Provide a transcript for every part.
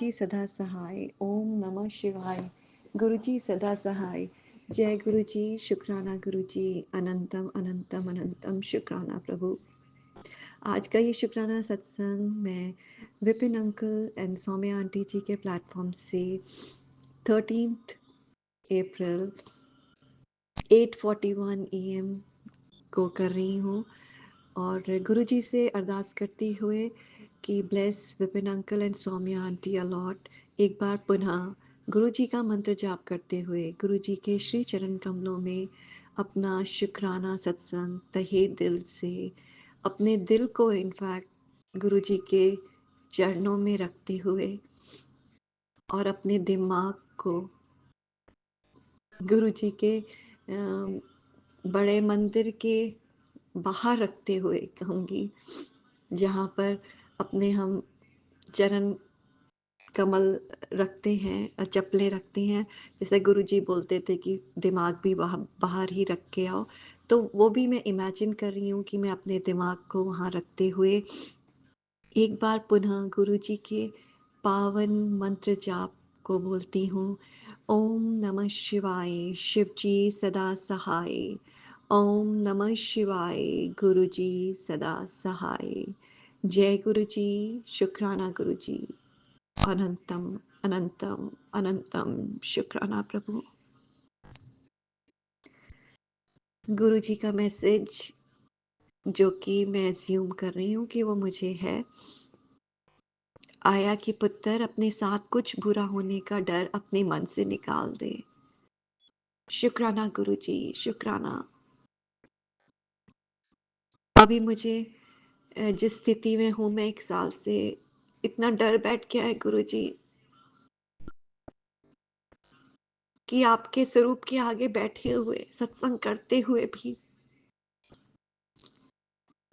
गुरुजी सदा सहाय। ओम नमः शिवाय। गुरुजी सदा सहाय। जय गुरुजी, शुक्राना गुरुजी, अनंतम अनंतम अनंतम शुक्राना प्रभु। आज का ये शुक्राना सत्संग मैं Vipin uncle and Saumya aunty ji के प्लेटफॉर्म से 13 अप्रैल 8:41 AM को कर रही हूँ और गुरुजी से अरदास करती हुए कि bless Vipin uncle and Saumya aunty a lot. एक बार पुनः गुरुजी का मंत्र जाप करते हुए गुरुजी के श्री चरण कमलों में अपना शुक्राना सत्संग तहे दिल से, अपने दिल को इनफैक्ट गुरुजी के चरणों में रखते हुए और अपने दिमाग को गुरुजी के बड़े मंदिर के बाहर रखते हुए कहूँगी, जहाँ पर अपने हम चरण कमल रखते हैं और चप्पलें रखते हैं। जैसे गुरुजी बोलते थे कि दिमाग भी बाहर ही रख के आओ, तो वो भी मैं इमेजिन कर रही हूँ कि मैं अपने दिमाग को वहाँ रखते हुए एक बार पुनः गुरुजी के पावन मंत्र जाप को बोलती हूँ। ओम नमः शिवाय, शिवजी सदा सहाय। ओम नमः शिवाय, गुरुजी सदा सहाय। जय गुरुजी, शुक्राना गुरुजी, अनंतम अनंतम अनंतम शुक्राना प्रभु। गुरुजी का मैसेज जो कि मैं अज्यूम कर रही हूँ कि वो मुझे है, आया कि पुत्र अपने साथ कुछ बुरा होने का डर अपने मन से निकाल दे। शुक्राना गुरुजी, शुक्राना। अभी मुझे जिस स्थिति में हूँ मैं 1 साल से, इतना डर बैठ गया है गुरुजी कि आपके स्वरूप के आगे बैठे हुए सत्संग करते हुए भी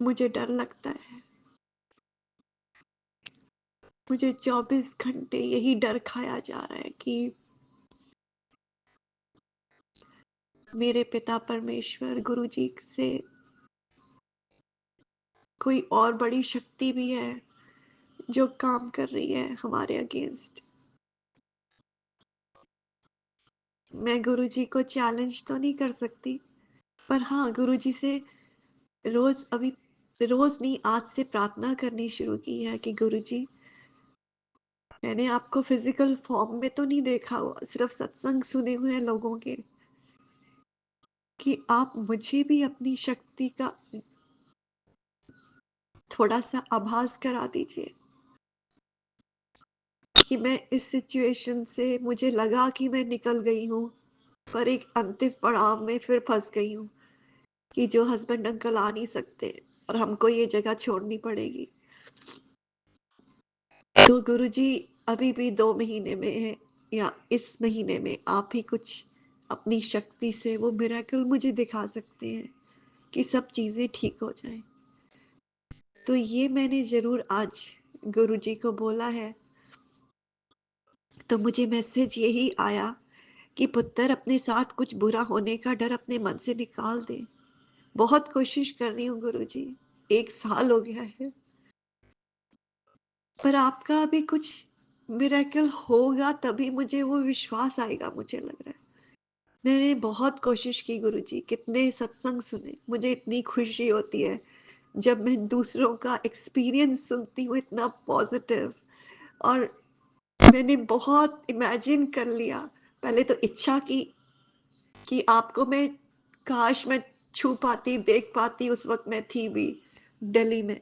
मुझे डर लगता है। मुझे 24 घंटे यही डर खाया जा रहा है कि मेरे पिता परमेश्वर गुरुजी से कोई और बड़ी शक्ति भी है जो काम कर रही है हमारे अगेंस्ट। मैं गुरुजी को चैलेंज तो नहीं कर सकती, पर हाँ गुरुजी से रोज, अभी रोज नहीं, आज से प्रार्थना करनी शुरू की है कि गुरुजी, मैंने आपको फिजिकल फॉर्म में तो नहीं देखा हुआ, सिर्फ सत्संग सुने हुए हैं लोगों के, कि आप मुझे भी अपनी शक्ति का थोड़ा सा आभास करा दीजिए कि मैं इस सिचुएशन से, मुझे लगा कि मैं निकल गई हूँ, पर एक अंतिम पड़ाव में फिर फंस गई हूँ कि जो हस्बैंड अंकल आ नहीं सकते और हमको ये जगह छोड़नी पड़ेगी। तो गुरुजी अभी भी 2 महीने में है या इस महीने में आप ही कुछ अपनी शक्ति से वो मिरेकल मुझे दिखा सकते हैं कि सब चीजें ठीक हो जाएं। तो ये मैंने जरूर आज गुरुजी को बोला है। तो मुझे मैसेज यही आया कि पुत्र अपने साथ कुछ बुरा होने का डर अपने मन से निकाल दे। बहुत कोशिश कर रही हूँ गुरुजी, 1 साल हो गया है, पर आपका अभी कुछ मिरेकल होगा तभी मुझे वो विश्वास आएगा, मुझे लग रहा है। मैंने बहुत कोशिश की गुरुजी, कितने सत्संग सुने, मुझे इतनी खुशी होती है जब मैं दूसरों का एक्सपीरियंस सुनती हूँ इतना पॉजिटिव। और मैंने बहुत इमेजिन कर लिया, पहले तो इच्छा की कि आपको मैं, काश मैं छू पाती, देख पाती, उस वक्त मैं थी भी दिल्ली में,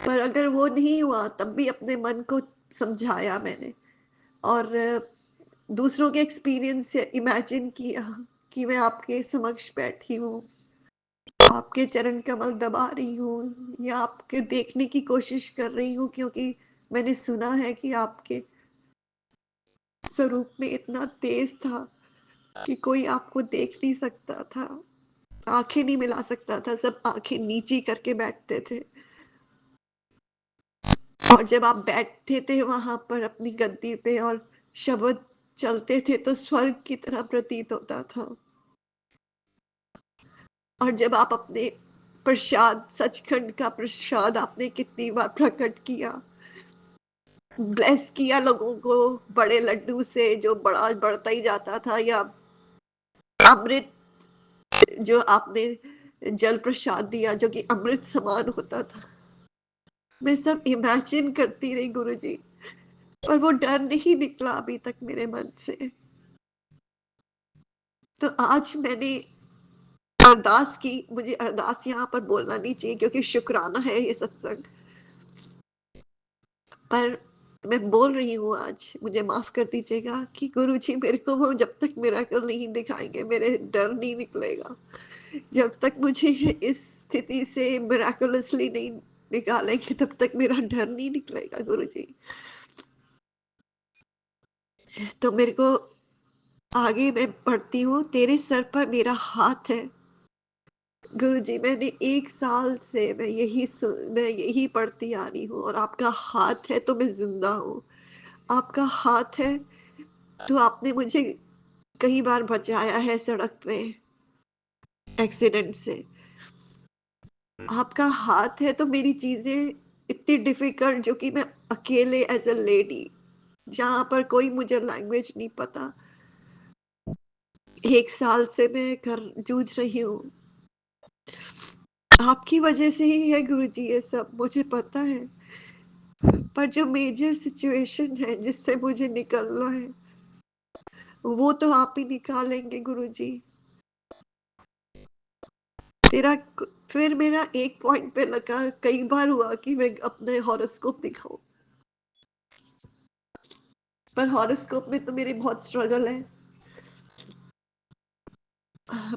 पर अगर वो नहीं हुआ तब भी अपने मन को समझाया मैंने और दूसरों के एक्सपीरियंस से इमेजिन किया कि मैं आपके समक्ष बैठी हूँ, आपके चरण कमल दबा रही हूँ या आपके देखने की कोशिश कर रही हूँ, क्योंकि मैंने सुना है कि आपके स्वरूप में इतना तेज था कि कोई आपको देख नहीं सकता था, आंखें नहीं मिला सकता था, सब आंखें नीची करके बैठते थे। और जब आप बैठते थे वहां पर अपनी गद्दी पे और शब्द चलते थे तो स्वर्ग की तरह प्रतीत होता था। और जब आप अपने प्रसाद, सचखंड का प्रसाद आपने कितनी बार प्रकट किया, ब्लेस किया लोगों को बड़े लड्डू से जो बड़ा बढ़ता ही जाता था, या अमृत जो आपने जल प्रसाद दिया जो कि अमृत समान होता था। मैं सब इमेजिन करती रही गुरुजी, पर वो डर नहीं निकला अभी तक मेरे मन से। तो आज मैंने अरदास की, मुझे अरदास यहाँ पर बोलना नहीं चाहिए क्योंकि शुक्राना है ये सत्संग, पर मैं बोल रही हूँ आज, मुझे माफ कर दीजिएगा कि गुरुजी मेरे को वो जब तक मिरेकल नहीं दिखाएंगे मेरे डर नहीं निकलेगा। जब तक मुझे इस स्थिति से मिराकुलसली नहीं निकालेंगे तब तक मेरा डर नहीं निकलेगा गुरुजी। तो मेरे को आगे मैं पढ़ती हूँ, तेरे सर पर मेरा हाथ है। गुरुजी मैंने 1 साल से मैं यही पढ़ती आ रही हूँ, और आपका हाथ है तो मैं जिंदा हूँ। आपका हाथ है तो आपने मुझे कई बार बचाया है सड़क पे एक्सीडेंट से। आपका हाथ है तो मेरी चीजें इतनी डिफिकल्ट, जो कि मैं अकेले एज अ लेडी, जहां पर कोई मुझे लैंग्वेज नहीं पता, 1 साल से मैं कर जूझ रही हूँ। आपकी वजह से ही है गुरुजी ये सब, मुझे पता है। पर जो मेजर सिचुएशन है जिससे मुझे निकलना है वो तो आप ही निकालेंगे गुरुजी। तेरा फिर मेरा एक पॉइंट पे लगा, कई बार हुआ कि मैं अपने हॉरोस्कोप दिखाऊं, पर हॉरोस्कोप में तो मेरी बहुत स्ट्रगल है।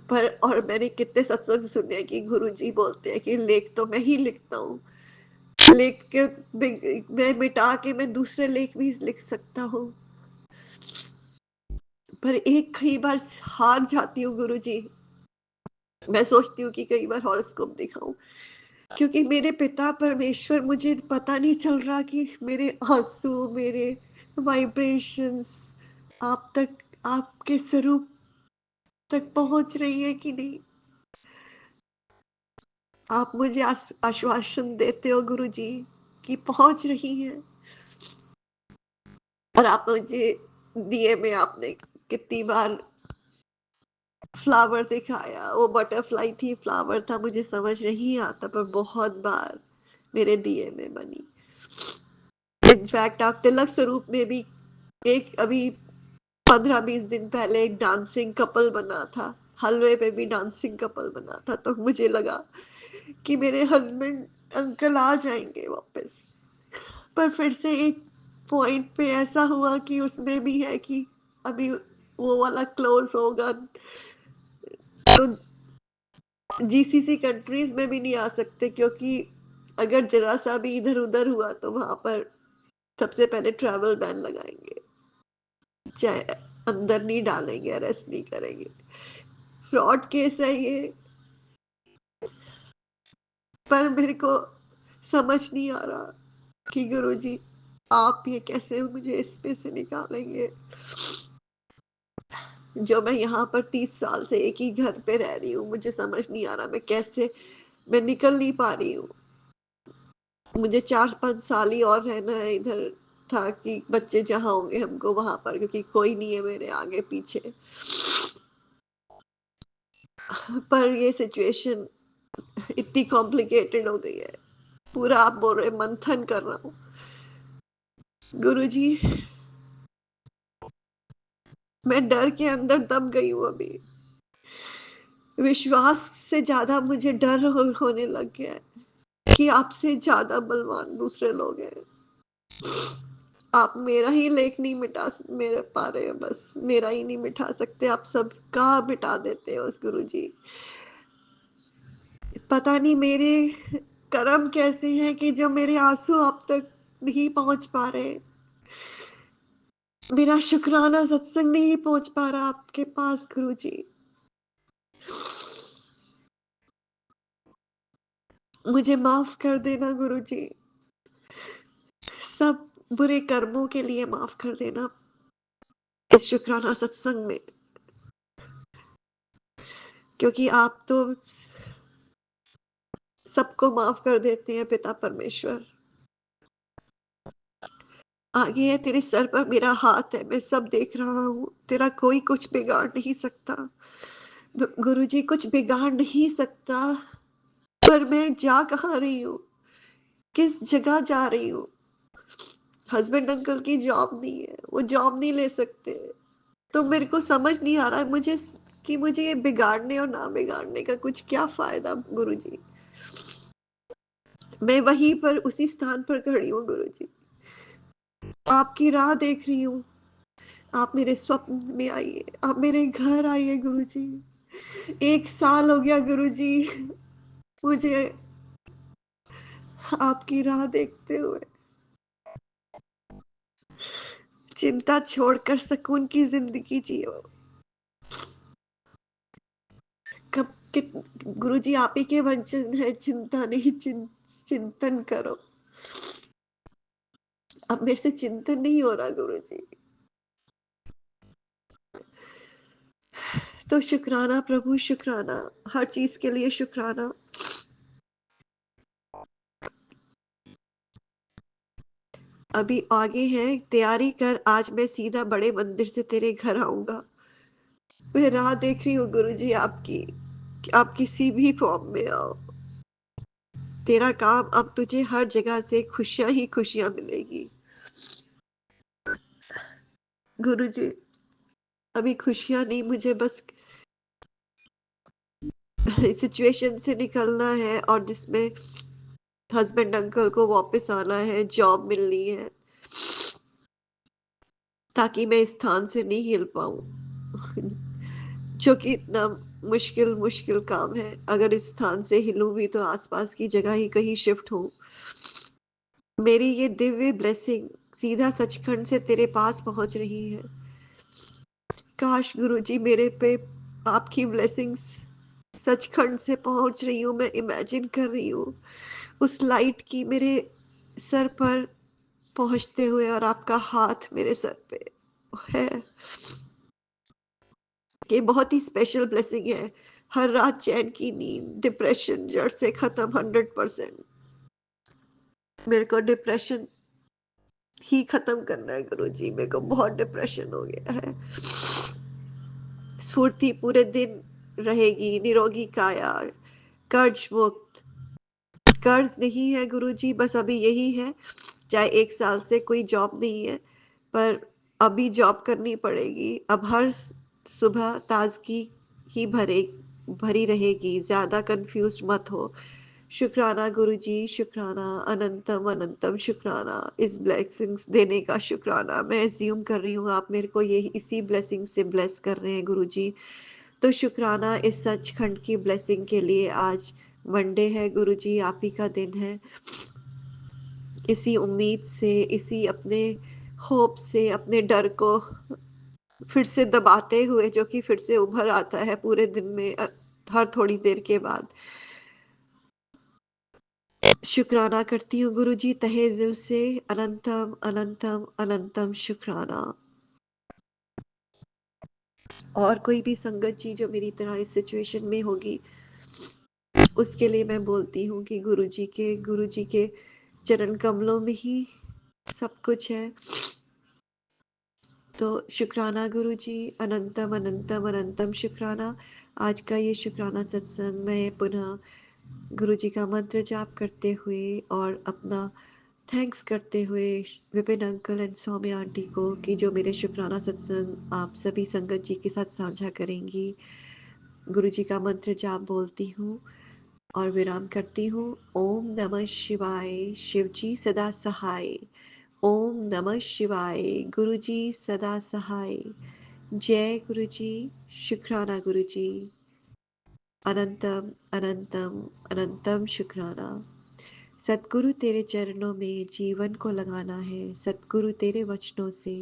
पर और मैंने कितने सत्संग सुने कि गुरुजी बोलते हैं कि लेख तो मैं ही लिखता हूँ, लेख के मैं मिटा के मैं दूसरे लेख भी लिख सकता हूँ। पर एक कई बार हार जाती हूँ गुरुजी। मैं सोचती हूँ कि कई बार हॉरोस्कोप दिखाऊं, क्योंकि मेरे पिता परमेश्वर, मुझे पता नहीं चल रहा कि मेरे आंसू, मेरे वाइब्रेशंस आप तक, आपके स्वरूप तक पहुंच रही है कि नहीं। आप मुझे आश्वासन देते हो गुरुजी कि पहुंच रही है। और आप मुझे दिए में आपने कितनी बार फ्लावर दिखाया, वो बटरफ्लाई थी फ्लावर था मुझे समझ नहीं आता, पर बहुत बार मेरे दिए में बनी। इनफैक्ट आप तिलक स्वरूप में भी एक अभी 15-20 दिन पहले एक डांसिंग कपल बना था, हलवे पे भी डांसिंग कपल बना था, तो मुझे लगा कि मेरे हस्बैंड अंकल आ जाएंगे वापस। पर फिर से एक पॉइंट पे ऐसा हुआ कि उसमें भी है कि अभी वो वाला क्लोज होगा, तो जीसीसी कंट्रीज में भी नहीं आ सकते, क्योंकि अगर जरा सा भी इधर उधर हुआ तो वहां पर सबसे पहले ट्रैवल बैन लगाएंगे, चाहे अंदर नहीं डालेंगे, अरेस्ट नहीं करेंगे। फ्रॉड केस है ये। पर मेरे को समझ नहीं आ रहा कि गुरुजी आप ये कैसे मुझे इसमें से निकालेंगे। जो मैं यहाँ पर 30 साल से एक ही घर पे रह रही हूँ, मुझे समझ नहीं आ रहा मैं कैसे, मैं निकल नहीं पा रही हूँ। मुझे 4-5 साल ही और रहना है इधर, था कि बच्चे जहाँ होंगे हमको वहां पर, क्योंकि कोई नहीं है मेरे आगे पीछे। पर ये सिचुएशन इतनी कॉम्प्लिकेटेड हो गई है, पूरा आप बोल रहे मंथन कर रहा हूँ गुरुजी। मैं डर के अंदर दब गई हूँ अभी। विश्वास से ज्यादा मुझे डर होने लग गया है कि आपसे ज्यादा बलवान दूसरे लोग हैं। आप मेरा ही लेख नहीं मिटा मेरे पा रहे हो, बस मेरा ही नहीं मिटा सकते, आप सबका मिटा देते हो गुरुजी। पता नहीं मेरे कर्म कैसे हैं कि जो मेरे आंसू आप तक नहीं पहुंच पा रहे, मेरा शुक्राना सत्संग नहीं पहुंच पा रहा आपके पास गुरुजी। मुझे माफ कर देना गुरुजी, सब बुरे कर्मों के लिए माफ कर देना इस शुक्राना सत्संग में, क्योंकि आप तो सबको माफ कर देते हैं पिता परमेश्वर। आगे है, तेरे सर पर मेरा हाथ है, मैं सब देख रहा हूँ, तेरा कोई कुछ बिगाड़ नहीं सकता। गुरुजी कुछ बिगाड़ नहीं सकता, पर मैं जा कहाँ रही हूँ, किस जगह जा रही हूँ। हस्बैंड अंकल की जॉब नहीं है, वो जॉब नहीं ले सकते। तो मेरे को समझ नहीं आ रहा है मुझे कि मुझे ये बिगाड़ने और ना बिगाड़ने का कुछ क्या फायदा गुरुजी। मैं वहीं पर उसी स्थान पर खड़ी हूँ गुरुजी, आपकी राह देख रही हूँ। आप मेरे स्वप्न में आइए, आप मेरे घर आइए गुरुजी। 1 साल हो गया गुरुजी मुझे आपकी राह देखते हुए। चिंता छोड़कर सुकून की जिंदगी जियो। कब कित गुरुजी आप ही के वचन है, चिंता नहीं चिंतन करो। अब मेरे से चिंतन नहीं हो रहा गुरुजी। तो शुक्राना प्रभु, शुक्राना, हर चीज के लिए शुक्राना। अभी आगे है, तैयारी कर, आज मैं सीधा बड़े मंदिर से तेरे घर आऊंगा। मैं राह देख रही हूँ गुरुजी आपकी, कि आप किसी भी फॉर्म में आओ। तेरा काम, अब तुझे हर जगह से खुशियां ही खुशियां मिलेगी गुरुजी। अभी खुशियां नहीं, मुझे बस सिचुएशन से निकलना है, और जिसमें हस्बैंड अंकल को वापस आना है, जॉब मिलनी है, ताकि मैं इस स्थान से नहीं हिल पाऊं जो कि इतना मुश्किल मुश्किल काम है। अगर इस स्थान से हिलूं भी तो आसपास की जगह ही कहीं शिफ्ट हूं। मेरी ये दिव्य ब्लेसिंग सीधा सचखंड से तेरे पास पहुंच रही है। काश गुरुजी मेरे पे आपकी ब्लेसिंग्स सचखंड से पहुंच रही हूँ। मैं इमेजिन कर रही हूँ उस लाइट की मेरे सर पर पहुंचते हुए, और आपका हाथ मेरे सर पे है। ये बहुत ही स्पेशल ब्लेसिंग है। हर रात चैन की नींद, डिप्रेशन जड़ से खत्म 100%। मेरे को डिप्रेशन ही खत्म करना है गुरुजी, मेरे को बहुत डिप्रेशन हो गया है। स्फूर्ति पूरे दिन रहेगी, निरोगी काया, कर्ज मुक्त। कर्ज नहीं है गुरुजी, बस अभी यही है, चाहे 1 साल से कोई जॉब नहीं है, पर अभी जॉब करनी पड़ेगी। अब हर सुबह ताजगी ही भरी रहेगी, ज्यादा कंफ्यूज मत हो। शुक्राना गुरुजी, शुक्राना, अनंतम अनंतम शुक्राना, इस ब्लेसिंग्स देने का शुक्राना। मैं एज्यूम कर रही हूँ आप मेरे को ये इसी ब्लेसिंग से ब्लेस कर रहे हैं गुरुजी। तो शुक्राना इस सचखंड की ब्लेसिंग के लिए। आज मंडे है गुरुजी, आप ही का दिन है। इसी उम्मीद से, इसी अपने होप से, अपने डर को फिर से दबाते हुए, जो कि फिर से उभर आता है पूरे दिन में, हर थोड़ी देर के बाद, शुक्राना करती हूँ गुरुजी तहे दिल से। अनंतम अनंतम अनंतम शुक्राना। और कोई भी संगत जी जो मेरी तरह इस सिचुएशन में होगी, उसके लिए मैं बोलती हूँ कि गुरुजी के चरण कमलों में ही सब कुछ है। तो शुक्राना गुरुजी, अनंतम अनंतम अनंतम शुक्राना। आज का ये शुक्राना सत्संग मैं पुनः गुरुजी का मंत्र जाप करते हुए और अपना थैंक्स करते हुए Vipin uncle and Saumya aunty को, कि जो मेरे शुक्राना सत्संग आप सभी संगत जी के साथ साझा करेंगी, गुरुजी का मंत्र जाप बोलती हूँ और विराम करती हूँ। ओम नमः शिवाय, शिवजी सदा सहाय। ओम नमः शिवाय, गुरुजी सदा सहाय। जय गुरुजी, शुक्राना गुरुजी, अनंतम अनंतम अनंतम शुक्राना। सतगुरु तेरे चरणों में जीवन को लगाना है, सतगुरु तेरे वचनों से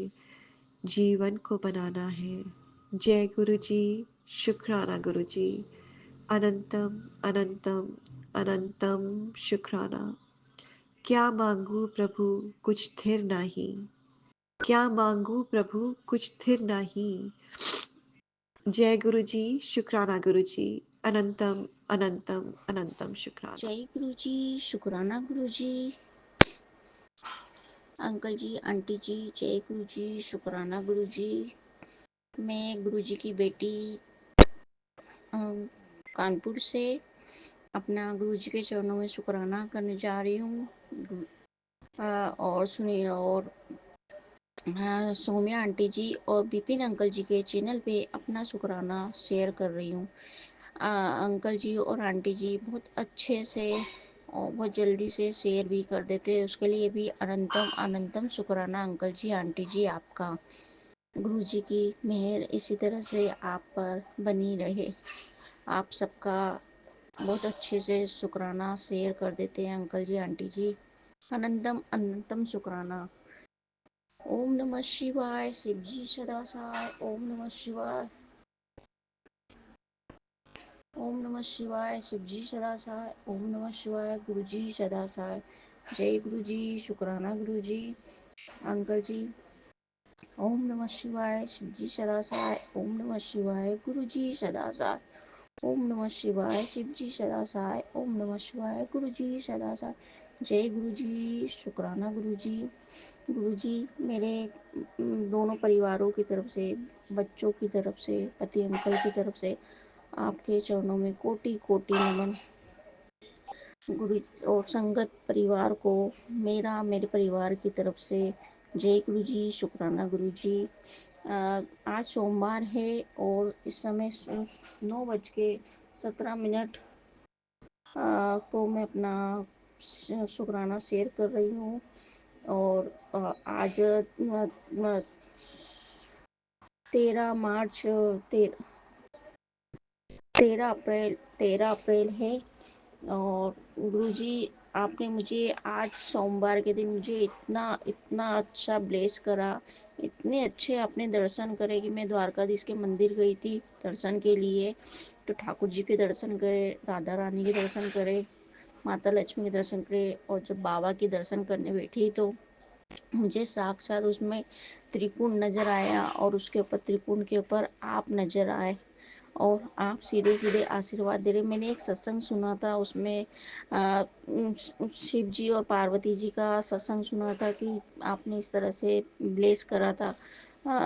जीवन को बनाना है। जय गुरु जी, शुक्राना गुरु जी, अनंतम अनंतम अनंतम शुक्राना। क्या मांगू प्रभु कुछ स्थिर नहीं, क्या मांगू प्रभु कुछ स्थिर नहीं। जय गुरु जी, शुक्राना गुरु जी, अनंतम अनंतम अनंतम शुक्राना। जय गुरु जी, शुक्राना गुरु जी। अंकल जी, आंटी जी, जय गुरु जी, शुक्राना गुरु जी। मैं गुरु जी की बेटी कानपुर से अपना गुरु जी के चरणों में शुक्राना करने जा रही हूँ। और सुनिए, और हाँ, सोम्या आंटी जी और विपिन अंकल जी के चैनल पे अपना शुक्राना शेयर कर रही हूँ। अंकल जी और आंटी जी बहुत अच्छे से और बहुत जल्दी से शेयर भी कर देते हैं, उसके लिए भी अनंतम अनंतम शुक्राना अंकल जी आंटी जी आपका। गुरु जी की मेहर इसी तरह से आप पर बनी रहे। आप सबका बहुत अच्छे से शुक्राना शेयर कर देते हैं अंकल जी आंटी जी। अनंतम अनंतम शुक्राना। ओम नमः शिवाय, शिव जी सदा सहाय। ओम नमः शिवाय, ओम नमः शिवाय, शिव जी सदा सहाय। ओम नमः शिवाय, गुरु जी सदा सहाय। जय गुरु जी, शुक्राना गुरु जी, अंकल जी। ओम नमः शिवाय, शिव जी सदा सहाय। ओम नमः शिवाय, गुरु जी सदा सहाय। ओम नमः शिवाय, शिव जी सदा सहाय। ओम नमः शिवाय, गुरु जी सदा सहाय। जय गुरु जी, शुक्राना गुरु जी। गुरु जी, मेरे दोनों परिवारों की तरफ से, बच्चों की तरफ से, पति अंकल की तरफ से आपके चरणों में कोटि कोटि नमन। गुरु और संगत परिवार को मेरा, मेरे परिवार की तरफ से जय गुरु जी, शुक्राना गुरु जी। आज सोमवार है और इस समय 9:17 को मैं अपना शुक्राना शेयर कर रही हूँ। और आज 13 मार्च, 13 अप्रैल है। और गुरुजी, आपने मुझे आज सोमवार के दिन मुझे इतना इतना अच्छा ब्लेस करा, इतने अच्छे आपने दर्शन करे कि मैं द्वारकाधीश के मंदिर गई थी दर्शन के लिए। तो ठाकुर जी के दर्शन करे, राधा रानी के दर्शन करे, माता लक्ष्मी के दर्शन करे, और जब बाबा के दर्शन करने बैठी तो मुझे साक्षात उसमें त्रिकोण नजर आया, और उसके ऊपर त्रिकोण के ऊपर आप नजर आए, और आप सीधे सीधे आशीर्वाद दे रहे। मैंने एक सत्संग सुना था, उसमें शिव जी और पार्वती जी का सत्संग सुना था कि आपने इस तरह से ब्लेस करा था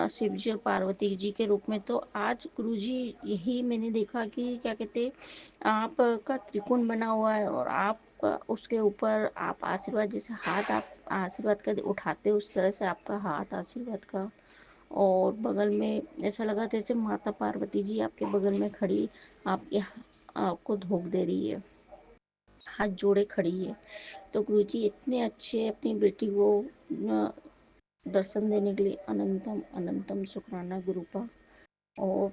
शिव जी और पार्वती जी के रूप में। तो आज गुरु जी, यही मैंने देखा कि क्या कहते, आपका त्रिकोण बना हुआ है, और आप उसके ऊपर आप आशीर्वाद, जैसे हाथ आप आशीर्वाद का उठाते उस तरह से आपका हाथ आशीर्वाद का। और बगल में ऐसा लगा जैसे माता पार्वती जी आपके बगल में खड़ी, आपके आपको धोख दे रही है, हाथ जोड़े खड़ी है। तो गुरु जी इतने अच्छे अपनी बेटी को दर्शन देने के लिए अनंतम अनंतम शुक्राना गुरु का। और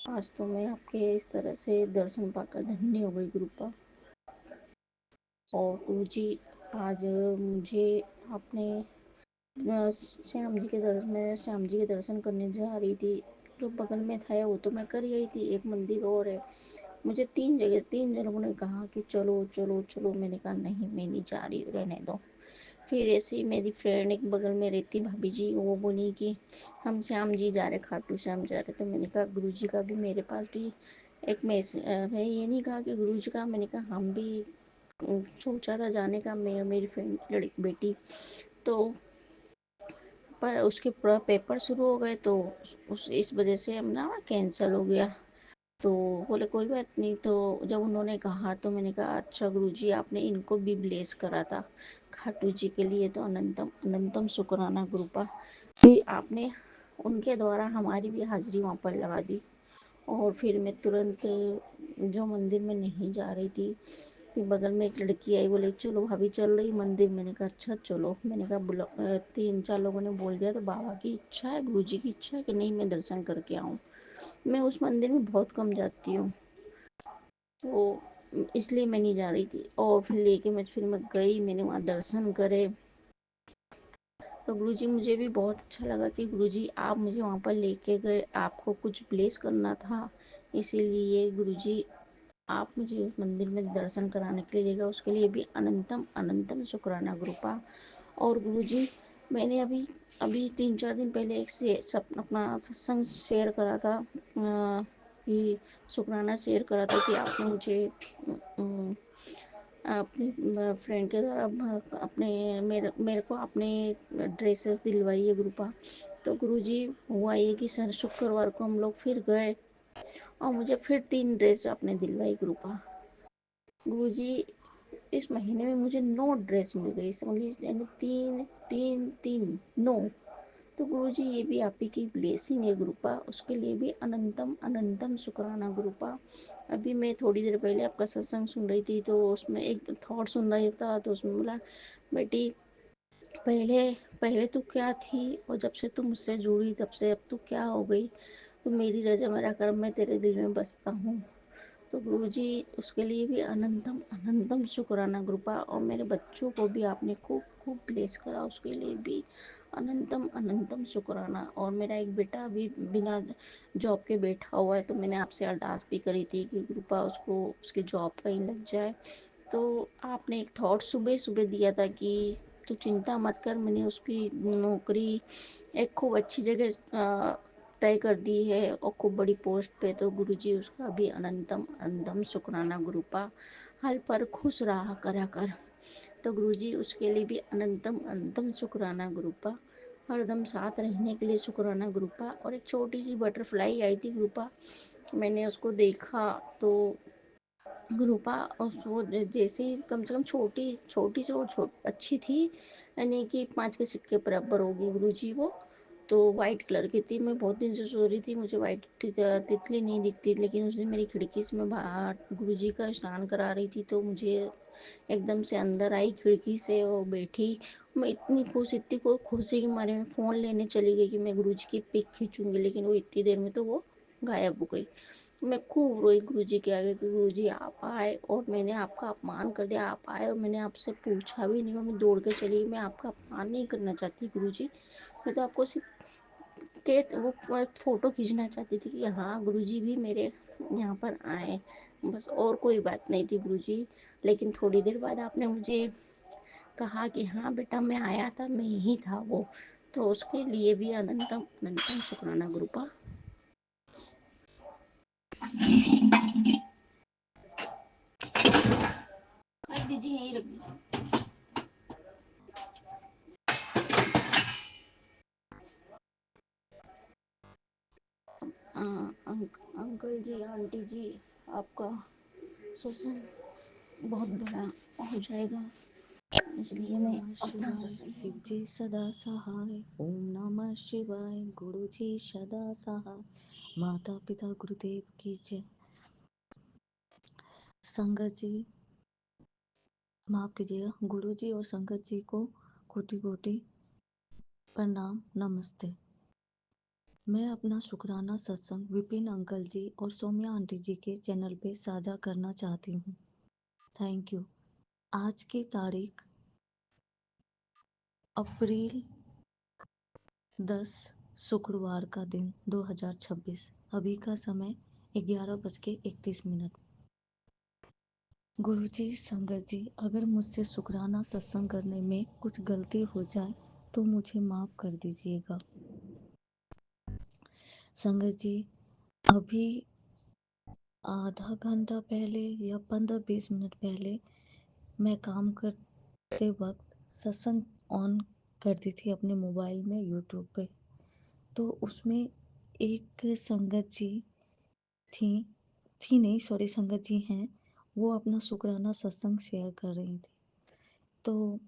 आज तो मैं आपके इस तरह से दर्शन पाकर धन्य हो गई गुरु का। और गुरु जी, आज मुझे आपने श्याम जी के दर्शन, मैं श्याम जी के दर्शन करने जा रही थी, जो बगल में था वो तो मैं कर गई थी, एक मंदिर और है। मुझे 3 जनों ने कहा कि चलो चलो चलो, मैंने कहा नहीं, मैं नहीं जा रही, रहने दो। फिर ऐसे ही मेरी फ्रेंड एक बगल में रहती भाभी जी, वो बोली कि हम श्याम जी जा रहे, खाटू श्याम जा रहे। तो मैंने कहा गुरु जी का भी मेरे पास भी एक मैसेज है, ये नहीं कहा कि गुरु जी का, मैंने कहा हम भी सोचा था जाने का, मैं और मेरी फ्रेंड लड़की बेटी। तो पर उसके पूरा पेपर शुरू हो गए, तो उस इस वजह से हम ना कैंसिल हो गया। तो बोले कोई बात नहीं। तो जब उन्होंने कहा तो मैंने कहा अच्छा गुरुजी, आपने इनको भी ब्लेस करा था खाटू जी के लिए, तो अनंतम अनंतम शुक्राना गुरुपा कि आपने उनके द्वारा हमारी भी हाजिरी वहाँ पर लगा दी। और फिर मैं तुरंत, जो मंदिर में नहीं जा रही थी, फिर बगल में एक लड़की आई, बोले चलो भाभी चल रही मंदिर। मैंने कहा अच्छा चलो। मैंने कहा 3-4 लोगों ने बोल दिया, तो बाबा की इच्छा है, गुरु जी की इच्छा है कि नहीं मैं दर्शन करके आऊँ। मैं उस मंदिर में बहुत कम जाती हूँ, तो इसलिए मैं नहीं जा रही थी। और फिर मैं गई, मैंने वहाँ दर्शन करे। तो गुरुजी, मुझे भी बहुत अच्छा लगा कि गुरुजी आप मुझे वहाँ पर लेके गए, आपको कुछ ब्लेस करना था, इसीलिए गुरुजी आप मुझे उस मंदिर में दर्शन कराने के लिए ले गए। उसके लिए भी अनंतम अनंतम शुक्राना गुरुपा। और गुरुजी, मैंने अभी अभी 3-4 दिन पहले एक से सब अपना सत्संग शेयर करा था, कि शुक्राना शेयर करा था कि आपने मुझे अपनी फ्रेंड के द्वारा अपने मेरे मेरे को अपने ड्रेसेस दिलवाई है गुरुपा। तो गुरुजी हुआ ये कि शुक्रवार को हम लोग फिर गए और मुझे फिर 3 ड्रेस आपने दिलवाई गुरुपा। गुरुजी इस महीने में मुझे 9 ड्रेस मिल गई, समझ लीजिए, तीन तीन तीन 9। तो गुरुजी ये भी आप ही की ब्लेसिंग है गुरुपा, उसके लिए भी अनंतम अनंतम शुक्राना गुरुपा। अभी मैं थोड़ी देर पहले आपका सत्संग सुन रही थी, तो उसमें एक थॉट सुन रही था, तो उसमें बोला, बेटी पहले पहले तू क्या थी और जब से तू मुझसे जुड़ी तब से अब तू क्या हो गई। तो मेरी रजा मेरा कर्म मैं तेरे दिल में बसता हूँ। तो गुरु जी उसके लिए भी अनंतम अनंतम शुक्राना कृपा, और मेरे बच्चों को भी आपने खूब खूब ब्लेस करा, उसके लिए भी अनंतम अनंतम शुक्राना। और मेरा एक बेटा अभी बिना जॉब के बैठा हुआ है, तो मैंने आपसे अरदास भी करी थी कि कृपा उसको उसकी जॉब कहीं लग जाए। तो आपने एक थॉट सुबह सुबह दिया था कि तू चिंता मत कर, मैंने उसकी नौकरी एक खूब अच्छी जगह तय कर दी है और खूब बड़ी पोस्ट पे। तो गुरुजी उसका भी अनंतम अनंतम शुक्राना गुरुपा, हल पर खुश रहा करा कर। तो गुरुजी उसके लिए भी अनंतम अनंतम शुक्राना गुरुपा, हरदम साथ रहने के लिए शुक्राना गुरुपा। और एक छोटी सी बटरफ्लाई आई थी गुरुपा, मैंने उसको देखा तो गुरुपा उसको जैसे कम से कम छोटी छोटी से और अच्छी थी, यानी कि 5 के सिक्के बराबर होगी गुरुजी वो। तो वाइट कलर की थी, मैं बहुत दिन से सो रही थी, मुझे वाइट तितली नहीं दिखती, लेकिन उस दिन मेरी खिड़की से मैं बाहर गुरुजी का स्नान करा रही थी, तो मुझे एकदम से अंदर आई खिड़की से और बैठी। मैं इतनी खुशी के मारे में फ़ोन लेने चली गई कि मैं गुरुजी की पिक खींचूंगी, लेकिन वो इतनी देर में तो वो गायब हो गई। मैं खूब रोई गुरुजी के आगे कि गुरुजी आप आए और मैंने आपका अपमान कर दिया, आप आए और मैंने आपसे पूछा भी नहीं, और मैं दौड़ के चली गई। मैं आपका अपमान नहीं करना चाहती गुरुजी, मैं तो आपको सिर्फ के वो एक फ़ोटो खींचना चाहती थी कि हाँ गुरुजी भी मेरे यहाँ पर आए, बस और कोई बात नहीं थी गुरुजी। लेकिन थोड़ी देर बाद आपने मुझे कहा कि हाँ बेटा मैं आया था, मैं यही था वो। तो उसके लिए भी अनंतम अनंतम शुक्राना गुरुपा। रख दीजिए, यहीं रख दीजिए। अंकल जी आंटी जी, आपका सत्संग बहुत बड़ा हो जाएगा, इसलिए ओम मैं नमः अपना शिवाय, सत्संग शिव जी सदा सहाय। ओम नमः शिवाय, गुरु जी सदा सहाय। माता पिता गुरुदेव की जय। संगत जी, माफ कीजिएगा, गुरु जी और संगत जी को कोटि कोटि प्रणाम, नमस्ते। मैं अपना शुक्राना सत्संग विपिन अंकल जी और सौम्या आंटी जी के चैनल पे साझा करना चाहती हूँ। Thank you. आज की तारीख अप्रैल 10, शुक्रवार का दिन 2026। अभी का समय 11:31। गुरुजी, संगत जी, अगर मुझसे शुक्राना सत्संग करने में कुछ गलती हो जाए तो मुझे माफ़ कर दीजिएगा। संगत जी, अभी आधा घंटा पहले या 15-20 मिनट पहले मैं काम करते वक्त सत्संग ऑन कर दी थी अपने मोबाइल में यूट्यूब पे। तो उसमें एक संगत जी थी थी नहीं, सॉरी, संगत जी हैं, वो अपना शुक्राना सत्संग शेयर कर रही थी। तो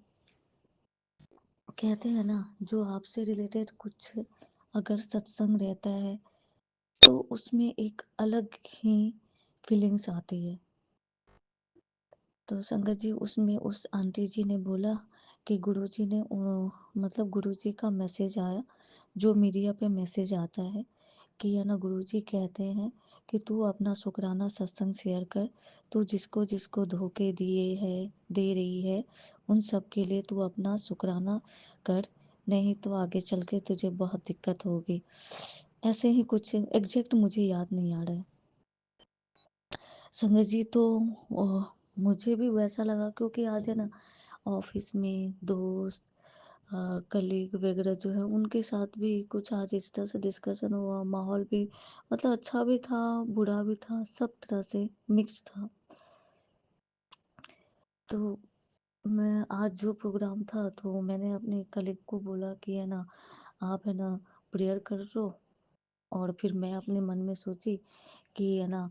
कहते हैं ना, जो आपसे रिलेटेड कुछ अगर सत्संग रहता है तो उसमें एक अलग ही फीलिंग्स आती है। तो संगत जी, उसमें उस आंटी जी ने बोला कि गुरुजी ने मतलब गुरुजी का मैसेज आया, जो मीडिया पे मैसेज आता है कि है ना, गुरुजी कहते हैं कि तू अपना शुक्राना सत्संग शेयर कर, तू जिसको जिसको धोखे दिए है दे रही है उन सब के लिए तू अपना शुक्राना कर, नहीं तो आगे चल के तुझे बहुत दिक्कत होगी। ऐसे ही कुछ एग्जैक्ट मुझे याद नहीं आ रहा है संगत जी। तो मुझे भी वैसा लगा, क्योंकि आज है ना, ऑफिस में दोस्त कलीग वगैरह जो है उनके साथ भी कुछ आज इस तरह से डिस्कशन हुआ, माहौल भी मतलब अच्छा भी था, बुरा भी था, सब तरह से मिक्स था। तो मैं आज जो प्रोग्राम था तो मैंने अपने कलीग को बोला कि है ना, आप है ना प्रेयर कर लो। और फिर मैं अपने मन में सोची कि है ना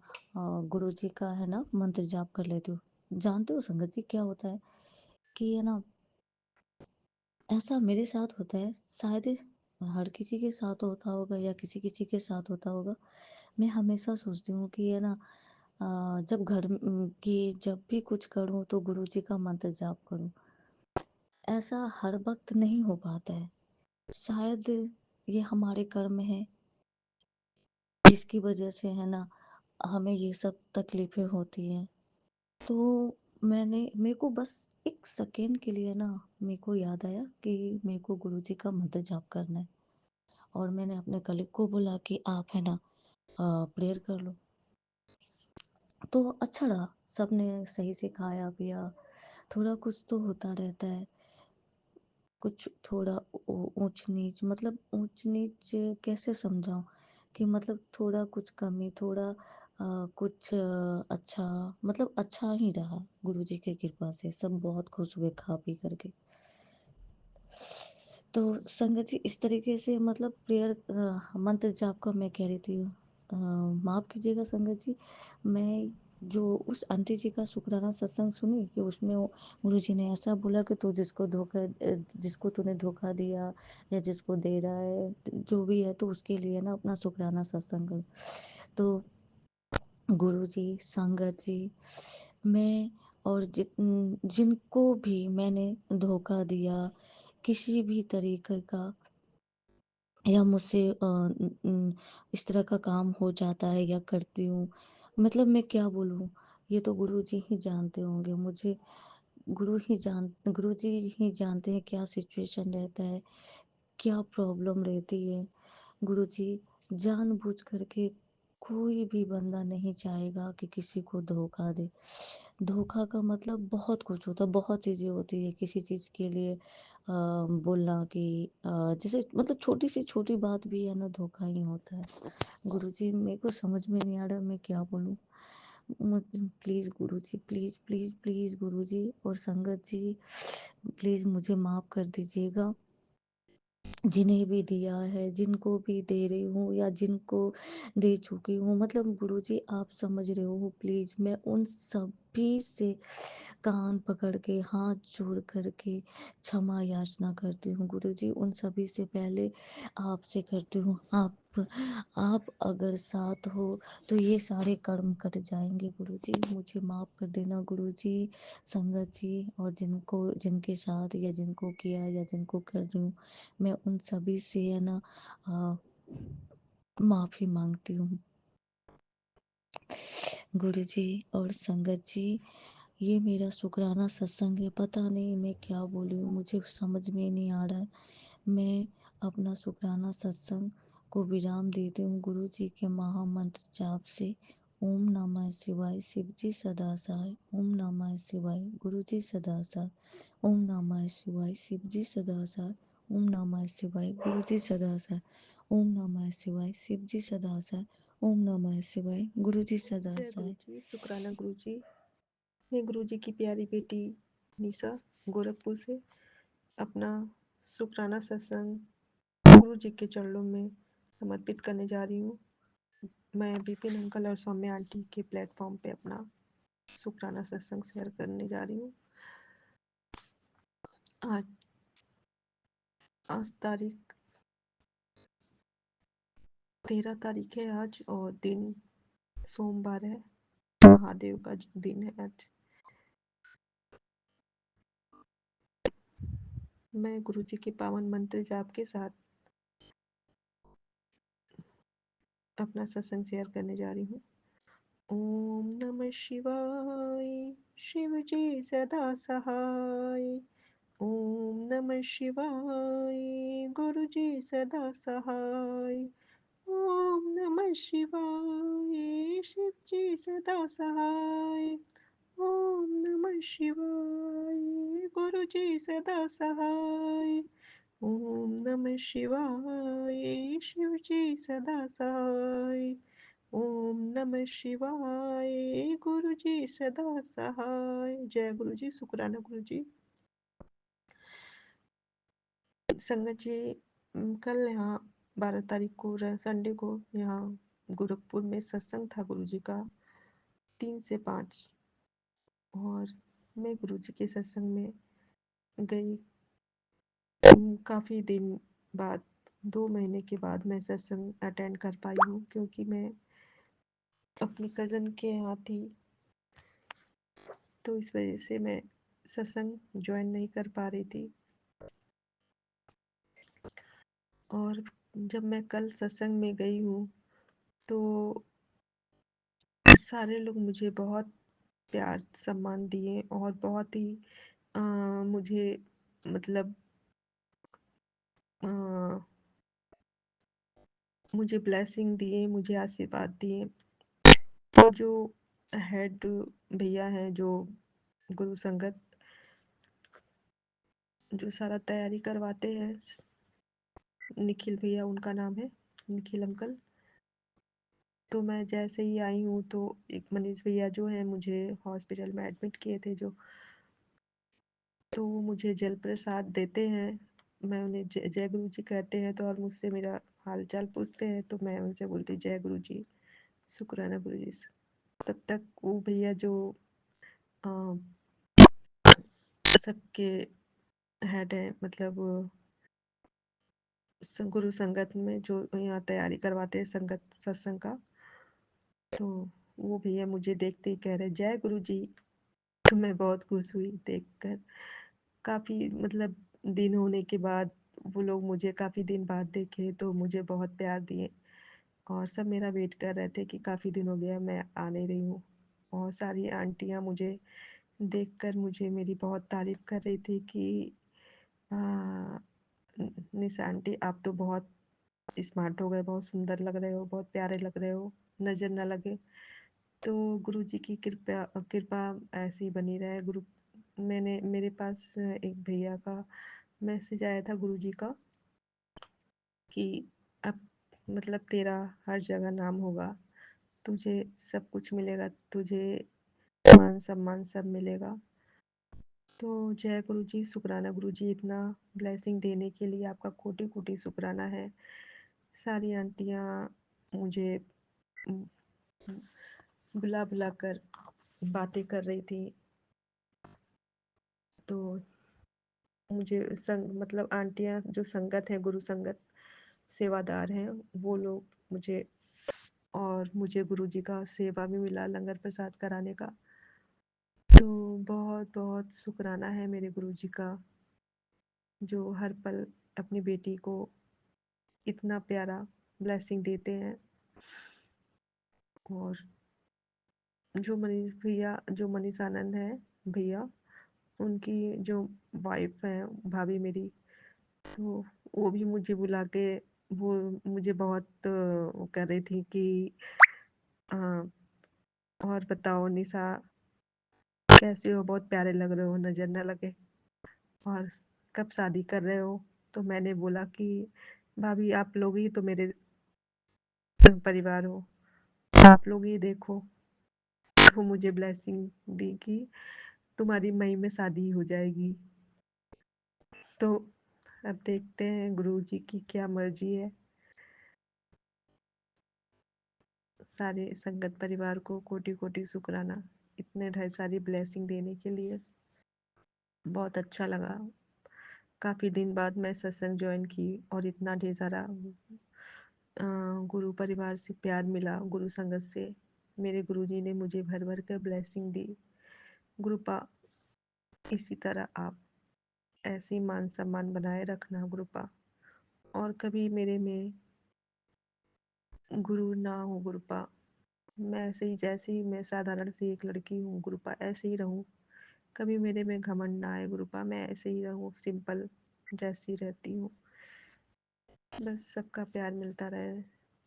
गुरु जी का है ना मंत्र जाप कर लेती हूँ। जानते हो संगत जी क्या होता है कि है ना, ऐसा मेरे साथ होता है, शायद हर किसी के साथ होता होगा या किसी किसी के साथ होता होगा। मैं हमेशा सोचती हूँ कि है ना जब कि जब भी कुछ करूँ तो गुरु जी का मंत्र जाप करूँ। ऐसा हर वक्त नहीं हो पाता है। शायद ये हमारे कर्म है जिसकी वजह से है ना हमें ये सब तकलीफें होती हैं। तो मेरे को बस एक सेकेंड के लिए ना मेरे को याद आया कि मेरे को गुरुजी का मंत्र जाप करना है। और मैंने अपने कलीग को बोला कि आप है ना प्रेयर कर लो। तो अच्छा रहा, सबने सही से खाया पिया। थोड़ा कुछ तो होता रहता है, कुछ थोड़ा ऊंच नीच, मतलब ऊंच नीच कैसे समझाऊं, कि मतलब थोड़ा कुछ कमी, थोड़ा कुछ अच्छा, मतलब अच्छा ही रहा। गुरुजी की कृपा से सब बहुत खुश हुए खा पी करके। तो संगत जी इस तरीके से मतलब प्रेयर मंत्र जाप का मैं कह रही थी। माफ कीजिएगा संगत जी, मैं जो उस आंटी जी का शुक्राना सत्संग सुनी कि उसमें गुरु जी ने ऐसा बोला कि तू जिसको तूने धोखा दिया या जिसको दे रहा है जो भी है तो उसके लिए ना अपना शुक्राना सत्संग कर। तो गुरु जी, संगत जी, मैं और जिनको भी मैंने धोखा दिया किसी भी तरीके का, या मुझसे इस तरह का काम हो जाता है या करती हूँ, मतलब मैं क्या बोलूँ, ये तो गुरु जी ही जानते होंगे मुझे। गुरु जी ही जानते हैं क्या सिचुएशन रहता है, क्या प्रॉब्लम रहती है। गुरुजी जानबूझ करके कोई भी बंदा नहीं चाहेगा कि किसी को धोखा दे। धोखा का मतलब बहुत कुछ होता है, बहुत चीज़ें होती है किसी चीज़ के लिए बोलना कि जैसे मतलब छोटी सी छोटी बात भी है ना धोखा ही होता है। गुरुजी मेरे को समझ में नहीं आ रहा मैं क्या बोलूँ। Please Guruji, please please please Guruji और संगत जी, प्लीज़ मुझे माफ़ कर दीजिएगा। जिन्हें भी दिया है, जिनको भी दे रही हूँ या जिनको दे चुकी हूँ, मतलब गुरुजी आप समझ रहे हो, प्लीज़ मैं उन सभी से कान पकड़ के हाथ जोड़ करके क्षमा याचना करती हूँ गुरुजी। उन सभी से पहले आपसे करती हूँ, आप अगर साथ हो तो ये सारे कर्म कट जाएंगे गुरुजी, मुझे माफ़ कर देना गुरुजी। संगत जी और जिनके साथ या जिनको किया या जिनको कर रही हूँ, मैं उन सभी से है ना माफ़ी मांगती हूँ गुरुजी। और संगत जी ये मेरा शुक्राना सत्संग है, पता नहीं मैं क्या बोली हूँ, मुझे समझ में नहीं आ रहा है। मैं अपना शुक्राना सत्संग को विराम देती हूँ गुरु जी के महामंत्र जाप से। ओम नमः शिवाय, शिव जी सदा सहाय। ओम नमः शिवाय, गुरु जी सदा सहाय। ओम नमः शिवाय, शिव जी सदा सहाय। ओम नमः शिवाय, गुरु जी सदा सहाय। ओम नमः शिवाय, शिव जी सदा सहाय। ओम नमः शिवाय, गुरु जी सदा जय गुरु सहाय। जी, शुक्राना गुरु जी। मैं गुरु जी की प्यारी बेटी निशा गोरखपुर से अपना शुक्राना सत्संग गुरु जी के चरणों में समर्पित करने जा रही हूँ। मैं विपिन अंकल और सौम्या आंटी के प्लेटफॉर्म पे अपना शुक्राना सत्संग शेयर करने जा रही हूँ। आज आज तारीख 13 तारीख है आज, और दिन सोमवार है, महादेव का दिन है आज। मैं गुरु जी के पावन मंत्र जाप के साथ अपना सत्संग शेयर करने जा रही हूँ। ओम नमः शिवाय, शिव जी सदा सहाय। ओम नमः शिवाय, गुरु जी सदा सहाय। ओम नमः शिवाय, शिव जी सदा सहाय। ओम नमः शिवाय, गुरु जी सदा सहाय। ओम नमः शिवाय, शिव जी सदा सहाय। ओम नमः शिवाय। गुरु जी सदा सहाय। जय गुरु जी। शुक्राना गुरु जी। संगत जी, कल यहाँ 12 तारीख को संडे को यहाँ गोरखपुर में सत्संग था गुरु जी का 3 से 5। और मैं गुरु जी के सत्संग में गई। काफ़ी दिन बाद, 2 महीने के बाद मैं सत्संग अटेंड कर पाई हूँ, क्योंकि मैं अपनी कज़न के यहाँ थी, तो इस वजह से मैं सत्संग ज्वाइन नहीं कर पा रही थी। और जब मैं कल सत्संग में गई हूँ तो सारे लोग मुझे बहुत प्यार सम्मान दिए और बहुत ही मुझे मतलब अ, मुझे ब्लेसिंग दिए, मुझे आशीर्वाद दिए। और जो हेड भैया हैं, जो गुरु संगत जो सारा तैयारी करवाते हैं, निखिल भैया उनका नाम है, निखिल अंकल। तो मैं जैसे ही आई हूँ तो एक मनीष भैया जो हैं मुझे हॉस्पिटल में एडमिट किए थे जो, तो वो मुझे जल प्रसाद देते हैं। मैं उन्हें जय जय गुरु जी कहते हैं, तो और मुझसे मेरा हाल चाल पूछते हैं, तो मैं उनसे बोलती हूँ जय गुरु जी, शुक्राना गुरु जी। तब तक वो भैया जो अ, सबके हेड है, मतलब गुरु संगत में जो यहाँ तैयारी करवाते हैं संगत सत्संग का, तो वो भैया मुझे देखते ही कह रहे जय गुरु जी। तो मैं बहुत खुश हुई देखकर। काफ़ी मतलब दिन होने के बाद वो लोग मुझे काफ़ी दिन बाद देखे, तो मुझे बहुत प्यार दिए। और सब मेरा वेट कर रहे थे कि काफ़ी दिन हो गया मैं आ नहीं रही हूँ। और सारी आंटियाँ मुझे देखकर मुझे मेरी बहुत तारीफ़ कर रही थी कि आ, निशा आंटी आप तो बहुत स्मार्ट हो गए, बहुत सुंदर लग रहे हो, बहुत प्यारे लग रहे हो, नज़र ना लगे। तो गुरु जी की कृपा कृपा ऐसी बनी रहे। मैंने मेरे पास एक भैया का मैसेज आया था गुरु जी का कि अब मतलब तेरा हर जगह नाम होगा, तुझे सब कुछ मिलेगा, तुझे मान सम्मान सब मिलेगा। तो जय गुरु जी, शुक्राना गुरु जी, इतना ब्लेसिंग देने के लिए आपका कोटि कोटि शुक्राना है। सारी आंटियाँ मुझे बुला बुला कर बातें कर रही थी। तो मुझे मतलब आंटियाँ जो संगत है, गुरु संगत सेवादार हैं, वो लोग मुझे, और मुझे गुरु जी का सेवा भी मिला लंगर प्रसाद कराने का। तो बहुत बहुत शुक्राना है मेरे गुरु जी का, जो हर पल अपनी बेटी को इतना प्यारा ब्लेसिंग देते हैं। और जो मनीष भैया, जो मनीष आनंद है भैया, उनकी जो वाइफ है, भाभी मेरी, तो वो भी मुझे बुला के वो मुझे बहुत वो कर रही थी कि अ, और बताओ निशा कैसे हो, बहुत प्यारे लग रहे हो, नज़र ना लगे, और कब शादी कर रहे हो। तो मैंने बोला कि भाभी आप लोग ही तो मेरे परिवार हो, आप लोग ही देखो। वो मुझे ब्लेसिंग दी कि तुम्हारी मई में शादी हो जाएगी। तो अब देखते हैं गुरु जी की क्या मर्जी है। सारे संगत परिवार को कोटि कोटि शुक्राना, इतने ढेर सारी ब्लेसिंग देने के लिए। बहुत अच्छा लगा। काफ़ी दिन बाद मैं सत्संग ज्वाइन की और इतना ढेर सारा गुरु परिवार से प्यार मिला, गुरु संगत से। मेरे गुरु जी ने मुझे भर भर कर ब्लेसिंग दी। गुरुपा इसी तरह आप ऐसे ही मान सम्मान बनाए रखना गुरुपा, और कभी मेरे में गुरु ना हो गुरुपा। मैं ऐसे ही, जैसे ही मैं साधारण सी एक लड़की हूँ गुरुपा, ऐसे ही रहूँ। कभी मेरे में घमंड ना आए गुरुपा, मैं ऐसे ही रहूँ सिंपल जैसी रहती हूँ। बस सबका प्यार मिलता रहे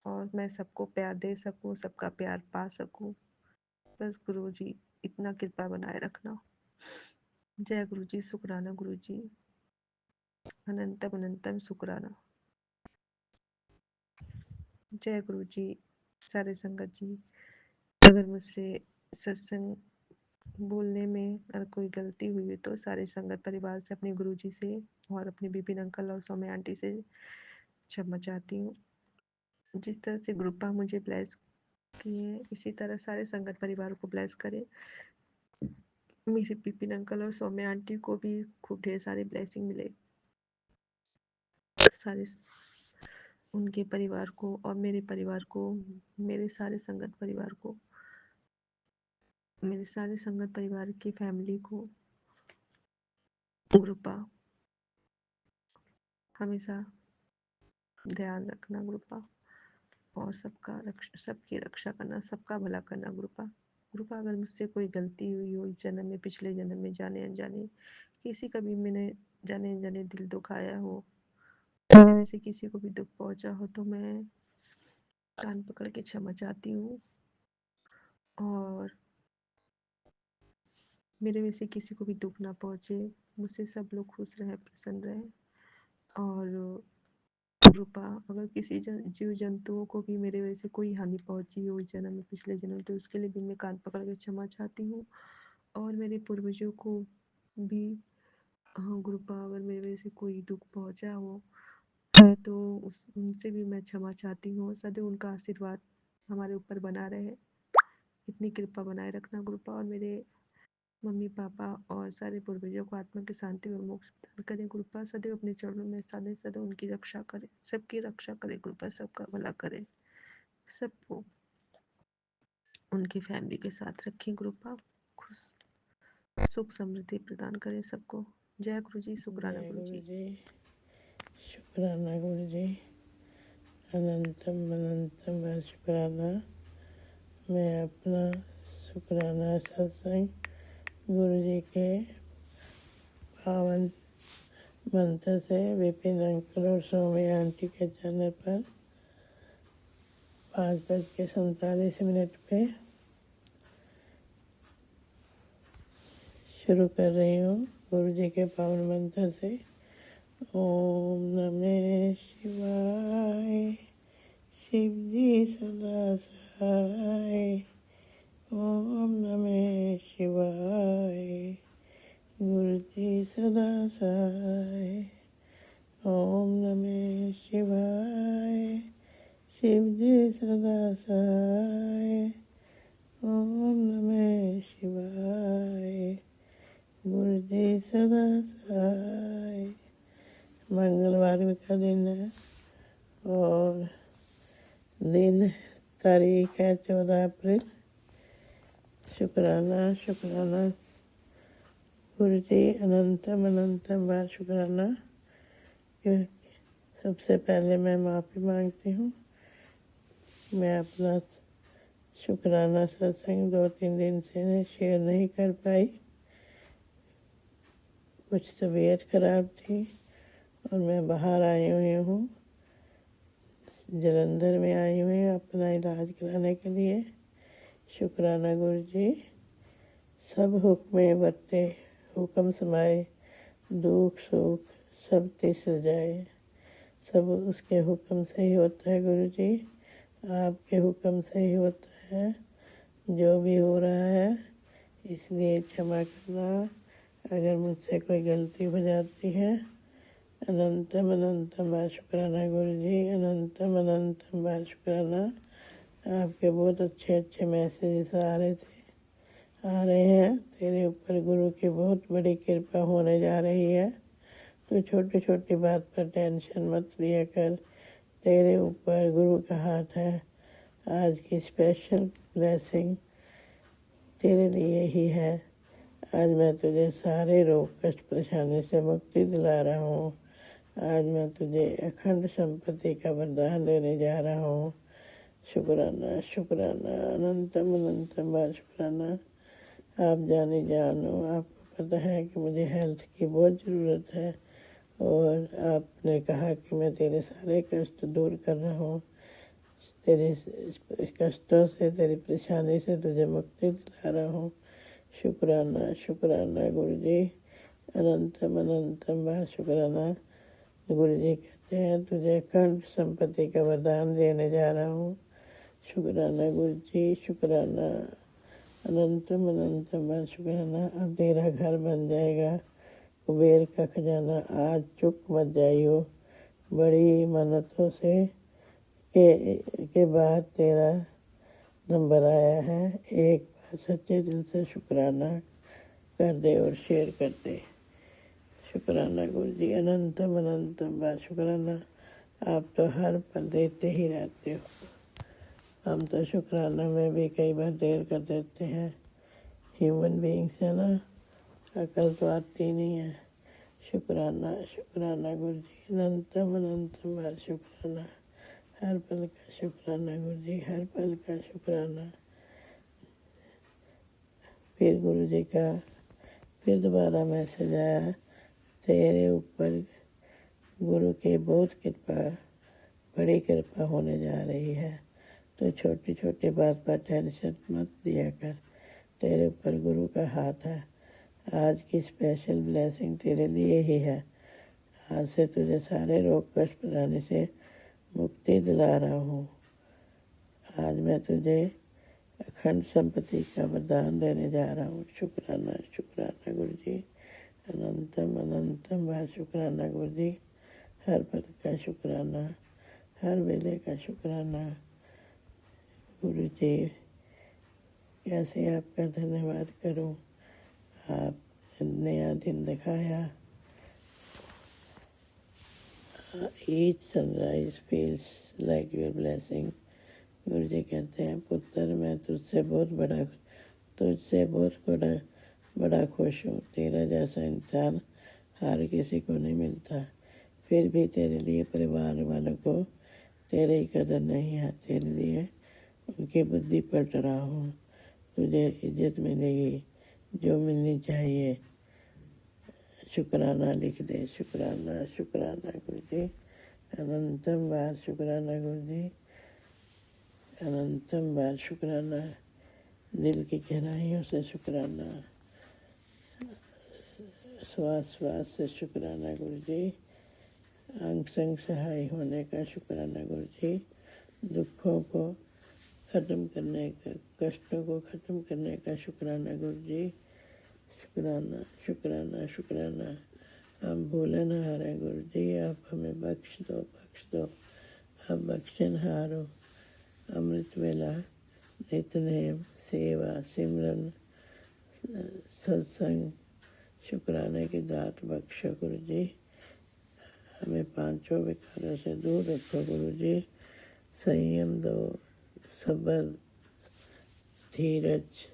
और मैं सबको प्यार दे सकूँ, सबका प्यार पा सकूँ। बस गुरु जी इतना कृपा बनाए रखना। जय गुरु जी, शुक्राना गुरु जी, अनंतम अनंतम शुक्राना। जय गुरु जी, सारे संगत जी, अगर मुझसे सत्संग बोलने में अगर कोई गलती हुई है तो सारे संगत परिवार से, अपने गुरुजी से और अपने बिपिन अंकल और सौम्या आंटी से क्षमा चाहती हूँ। जिस तरह से ग्रुपा मुझे ब्लेस किए इसी तरह सारे संगत परिवार को ब्लेस करे। मेरे बिपिन अंकल और सौम्या आंटी को भी खूब ढेर सारे ब्लेसिंग मिले, सारे उनके परिवार को और मेरे परिवार को, मेरे सारे संगत परिवार को, मेरे सारे संगत परिवार की फैमिली को ग्रुपा हमेशा ध्यान रखना ग्रुपा, और सबकी रक्षा करना, सबका भला करना ग्रुपा। ग्रुपा अगर मुझसे कोई गलती हुई हो इस जन्म में, पिछले जन्म में, जाने अनजाने किसी का भी मैंने जाने अनजाने दिल दुखाया हो, मेरे में से किसी को भी दुख पहुंचा हो तो मैं कान पकड़ के क्षमा चाहती हूँ। और मेरे में से किसी को भी दुख ना पहुंचे, मुझसे सब लोग खुश रहें, प्रसन्न रहें। और रूपा अगर किसी जीव जंतुओं को भी मेरे वजह से कोई हानि पहुंची हो इस जन्म में, पिछले जन्म में, तो उसके लिए भी मैं कान पकड़ के क्षमा चाहती हूँ। और मेरे पूर्वजों को भी, हाँ ग्रुपा, अगर मेरे वजह से कोई दुख पहुंचा हो है तो उनसे भी मैं क्षमा चाहती हूँ। सदैव उनका आशीर्वाद हमारे ऊपर बना रहे, इतनी कृपा बनाए रखना ग्रुपा। और मेरे मम्मी पापा और सारे पूर्वजों को आत्मा की शांति और मोक्ष प्रदान करे कृपा। सदैव अपने चरणों में सदैव सदैव उनकी रक्षा करे, सबकी रक्षा करे कृपा, सबका भला करे, सबको उनकी फैमिली के साथ रखें कृपा, खुश सुख समृद्धि प्रदान करें सबको। जय गुरु जी, शुक्राना जय गुरु गुरु जी। जी, शुक्राना गुरु जी, अनंतम अनंतम बार शुक्राना। मैं अपना शुक्राना सत्संग गुरु जी के पावन मंत्र से विपिन अंकल और सौम्या आंटी के चैनल पर 5:47 पे शुरू कर रही हूँ गुरु जी के पावन मंत्र से। ओम नमः शिवाय, शिव जी सदा सहाय। ओम नमः शिवाय, गुरु जी सदा सहाय। ओम नमः शिवाय, शिव जी सदा सहाय। ओम नमः शिवाय, गुरु जी सदा सहाय। मंगलवार का दिन है और दिन तारीख है 14 अप्रैल। शुक्राना शुक्राना गुरु जी, अनंतम अनंतम बार शुक्राना। सबसे पहले मैं माफ़ी मांगती हूँ, मैं अपना शुक्राना सत्संग 2-3 दिन से शेयर नहीं कर पाई। कुछ तबीयत खराब थी और मैं बाहर आई हुई हूँ, जलंधर में आई हुई हूँ अपना इलाज कराने के लिए। शुक्राना गुरु जी, सब हुक्में बरते, हुक्म समाए, दुख सुख सब तिस जाए। सब उसके हुक्म से ही होता है गुरु जी, आपके हुक्म से ही होता है जो भी हो रहा है। इसलिए क्षमा करना अगर मुझसे कोई गलती हो जाती है। अनंतम अनंतम बार शुक्राना गुरु जी, अनंतम अनंतम बार शुक्राना। आपके बहुत अच्छे अच्छे मैसेजेस आ रहे हैं। तेरे ऊपर गुरु की बहुत बड़ी कृपा होने जा रही है, तो छोटी छोटी बात पर टेंशन मत लिया कर। तेरे ऊपर गुरु का हाथ है। आज की स्पेशल ब्लेसिंग तेरे लिए ही है। आज मैं तुझे सारे रोग कष्ट परेशानी से मुक्ति दिला रहा हूँ। आज मैं तुझे अखंड संपत्ति का वरदान देने जा रहा हूँ। शुक्राना शुक्राना, अनंतम अनंतम बार शुक्राना। आप जाने जानो, आपको पता है कि मुझे हेल्थ की बहुत ज़रूरत है और आपने कहा कि मैं तेरे सारे कष्ट दूर कर रहा हूँ। तेरे कष्टों से, तेरी परेशानी से तुझे मुक्ति दिला रहा हूँ। शुक्राना शुक्राना गुरु जी, अनंतम अनंतम बार शुक्राना। गुरु जी कहते हैं तुझे अखंड संपत्ति का वरदान देने जा रहा हूँ। शुक्राना गुरु जी, शुक्राना, अनंतम अनंतम बार शुक्राना। अब तेरा घर बन जाएगा, कुबेर का खजाना। आज चुप मत जाइयो, बड़ी मन्नतों से के बाद तेरा नंबर आया है। एक बार सच्चे दिल से शुक्राना कर दे और शेयर कर दे। शुक्राना गुरु जी, अनंतम अनंतम बार शुक्राना। आप तो हर पल देते ही रहते हो। हम तो शुक्राना में भी कई बार देर कर देते हैं। ह्यूमन बीइंग्स है ना, अकल तो आती नहीं है। शुक्राना शुक्राना गुरु जी, अनंतम अनंतम बार शुक्राना। हर पल का शुक्राना गुरु जी, हर पल का शुक्राना। फिर गुरु जी का फिर दोबारा मैसेज आया, तेरे ऊपर गुरु की बहुत कृपा, बड़ी कृपा होने जा रही है। तो छोटी छोटी बात पर टेंशन मत दिया कर, तेरे ऊपर गुरु का हाथ है। आज की स्पेशल ब्लेसिंग तेरे लिए ही है। आज से तुझे सारे रोग कष्ट बढ़ाने से मुक्ति दिला रहा हूँ। आज मैं तुझे अखंड संपत्ति का वरदान देने जा रहा हूँ। शुक्राना शुक्राना गुरु जी, अनंतम अनंतम बार शुक्राना गुरु जी। हर पल का शुक्राना, हर वेले का शुक्राना गुरु जी। कैसे आपका धन्यवाद करूं। आप नया दिन दिखाया। Each sunrise feels like your blessing. गुरु जी कहते हैं, पुत्र मैं तुझसे बहुत बड़ा खुश हूँ। तेरा जैसा इंसान हर किसी को नहीं मिलता। फिर भी तेरे लिए परिवार वालों को तेरी कदर नहीं है। तेरे लिए उनकी बुद्धि पलट रहा हूँ। तुझे इज्जत मिलेगी जो मिलनी चाहिए। शुक्राना लिख दे। शुक्राना शुक्राना गुरु जी, अनंतम बार शुक्राना गुरु जी, अनंतम बार शुक्राना। दिल की गहराइयों से शुक्राना, श्वास श्वास से शुक्राना गुरु जी। अंग संग सहाय होने का शुक्राना गुरु जी। दुखों को ख़त्म करने का, कष्टों को ख़त्म करने का शुक्राना गुरु जी। शुक्राना शुक्राना शुक्राना। हम भूलनहार हैं गुरु जी, आप हमें बख्श दो। आप बख्शनहार हो। अमृत वेला, नित्यनेम, सेवा, सिमरन, सत्संग, शुक्राने की दात बख्शो गुरु जी। हमें पांचों विकारों से दूर रखो गुरु जी। संयम दो, सब्र, धीरज,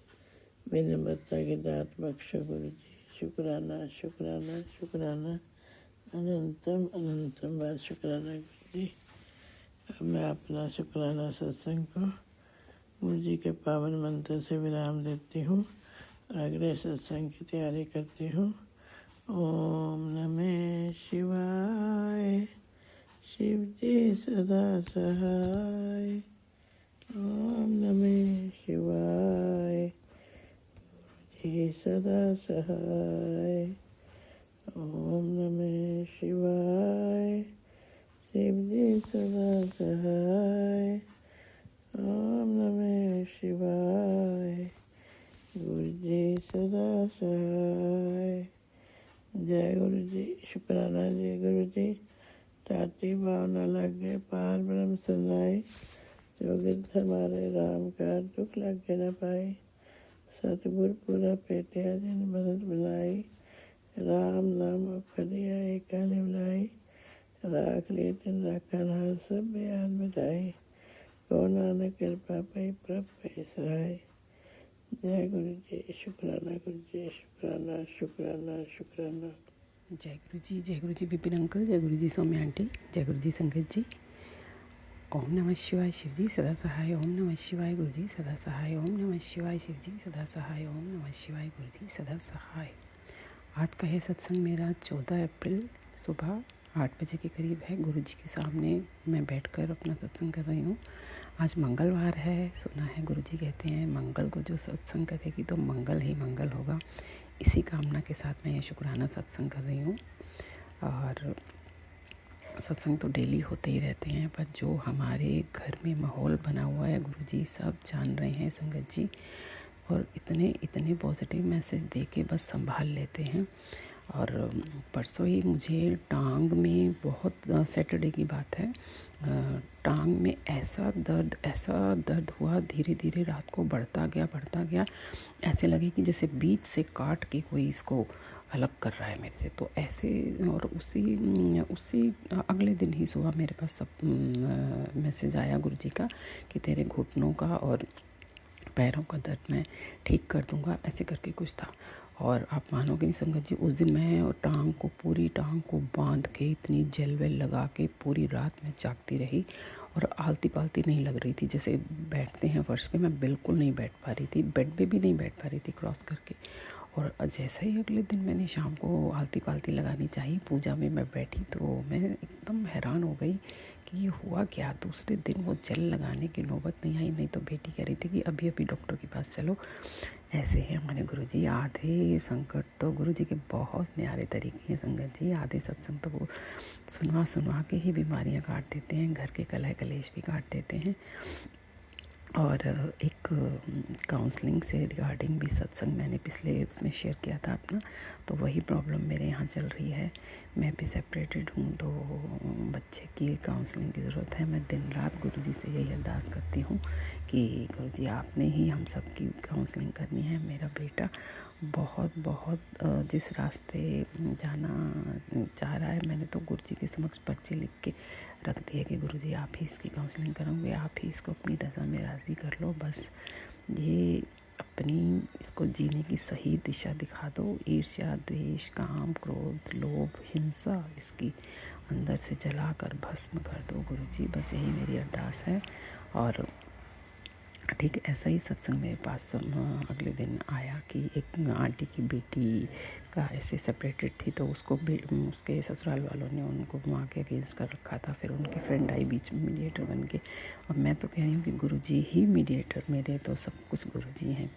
विनम्रता की दात बख्शो गुरु जी। शुक्राना शुक्राना शुक्राना, अनंतम अनंतम बार शुक्राना गुरु जी। अब मैं अपना शुक्राना सत्संग को गुरु जी के पावन मंत्र से विराम देती हूँ और अगले सत्संग की तैयारी करती हूँ। ओम नमः शिवाय, शिव जी सदा सहाय। ओम नमः शिवाय, जी सदा सहाय। ओम नमः शिवाय, शिव जी सदा सहाय। ओम नमः शिवाय, गुरु जी सदा सहाय। जय गुरु जी। शुक्राना जी गुरु जी। ताती भावना लगे पार ब्रह्म सुनाई। जो गिद्ध हमारे राम का दुख लगे न पाए। सतगुर पूरा पेटिया जिन भरत बनाई। राम नाम फरिया एक बुलाई। राख ले तिन राखन हार सब बयान मिटाई। को नानक कृपा पाई प्रभ सहाय। जय गुरु जी। शुक्राना गुरु जी। शुक्राना शुक्राना शुक्राना। जय गुरु जी विपिन अंकल, जय गुरु जी सौम्या आंटी, जय गुरु जी संगत जी। ओम नमः शिवाय, शिव जी सदा सहाय। ओम नमः शिवाय, गुरु जी सदा सहाय। ओम नमः शिवाय, शिव जी सदा सहाय। ओम नमः शिवाय, गुरु जी सदा सहाय। आज का यह सत्संग मेरा 14 अप्रैल सुबह 8 बजे के करीब है। गुरु जी के सामने मैं बैठकर अपना सत्संग कर रही हूँ। आज मंगलवार है। सुना है गुरु जी कहते हैं मंगल को जो सत्संग करेगी तो मंगल ही मंगल होगा। इसी कामना के साथ मैं ये शुक्राना सत्संग कर रही हूँ। और सत्संग तो डेली होते ही रहते हैं, पर जो हमारे घर में माहौल बना हुआ है गुरुजी सब जान रहे हैं संगत जी, और इतने इतने पॉजिटिव मैसेज दे के बस संभाल लेते हैं। और परसों ही मुझे टांग में बहुत, सैटरडे की बात है, टांग में ऐसा दर्द हुआ, धीरे धीरे रात को बढ़ता गया, ऐसे लगे कि जैसे बीच से काट के कोई इसको अलग कर रहा है मेरे से। तो ऐसे, और उसी अगले दिन ही सुबह मेरे पास सब मैसेज आया गुरुजी का कि तेरे घुटनों का और पैरों का दर्द मैं ठीक कर दूंगा, ऐसे करके कुछ था। और आप मानोगे नहीं संगत जी, उस दिन मैं पूरी टांग को बांध के इतनी जेल वेल लगा के पूरी रात में जागती रही, और आलती पालती नहीं लग रही थी। जैसे बैठते हैं फर्श पे, मैं बिल्कुल नहीं बैठ पा रही थी, बेड पे भी नहीं बैठ पा रही थी क्रॉस करके। और जैसे ही अगले दिन मैंने शाम को आलती पालती लगानी चाहिए, पूजा में मैं बैठी, तो मैं एकदम हैरान हो गई कि ये हुआ क्या। दूसरे दिन वो जेल लगाने की नौबत नहीं आई, नहीं तो बेटी कह रही थी कि अभी अभी डॉक्टर के पास चलो। ऐसे हैं हमारे गुरुजी, आधे संकट तो गुरुजी के बहुत न्यारे तरीके हैं संगत जी। आधे सत्संग तो वो सुनवा के ही बीमारियां काट देते हैं, घर के कलह कलेश भी काट देते हैं। और एक काउंसलिंग से रिगार्डिंग भी सत्संग मैंने पिछले उसमें शेयर किया था अपना, तो वही प्रॉब्लम मेरे यहाँ चल रही है। मैं भी सेपरेटेड हूँ, तो बच्चे की काउंसलिंग की ज़रूरत है। मैं दिन रात गुरुजी से यही अरदास करती हूँ कि गुरुजी आपने ही हम सब की काउंसलिंग करनी है। मेरा बेटा बहुत जिस रास्ते जाना चाह रहा है, मैंने तो गुरुजी के समक्ष पर्चे लिख के रख दिया कि गुरुजी आप ही इसकी काउंसलिंग करोगे, आप ही इसको अपनी रज़ा में राज़ी कर लो। बस ये अपनी इसको जीने की सही दिशा दिखा दो। ईर्ष्या, द्वेष, काम, क्रोध, लोभ, हिंसा इसकी अंदर से जला कर भस्म कर दो गुरुजी, बस यही मेरी अरदास है। और ठीक ऐसा ही सत्संग मेरे पास अगले दिन आया कि एक आंटी की बेटी का ऐसे सेपरेटेड थी, तो उसको उसके ससुराल वालों ने उनको वहाँ के अगेंस्ट कर रखा था। फिर उनकी फ्रेंड आई बीच में मीडिएटर बन के, और मैं तो कह रही हूँ कि गुरुजी ही मीडिएटर, मेरे तो सब कुछ गुरुजी हैं,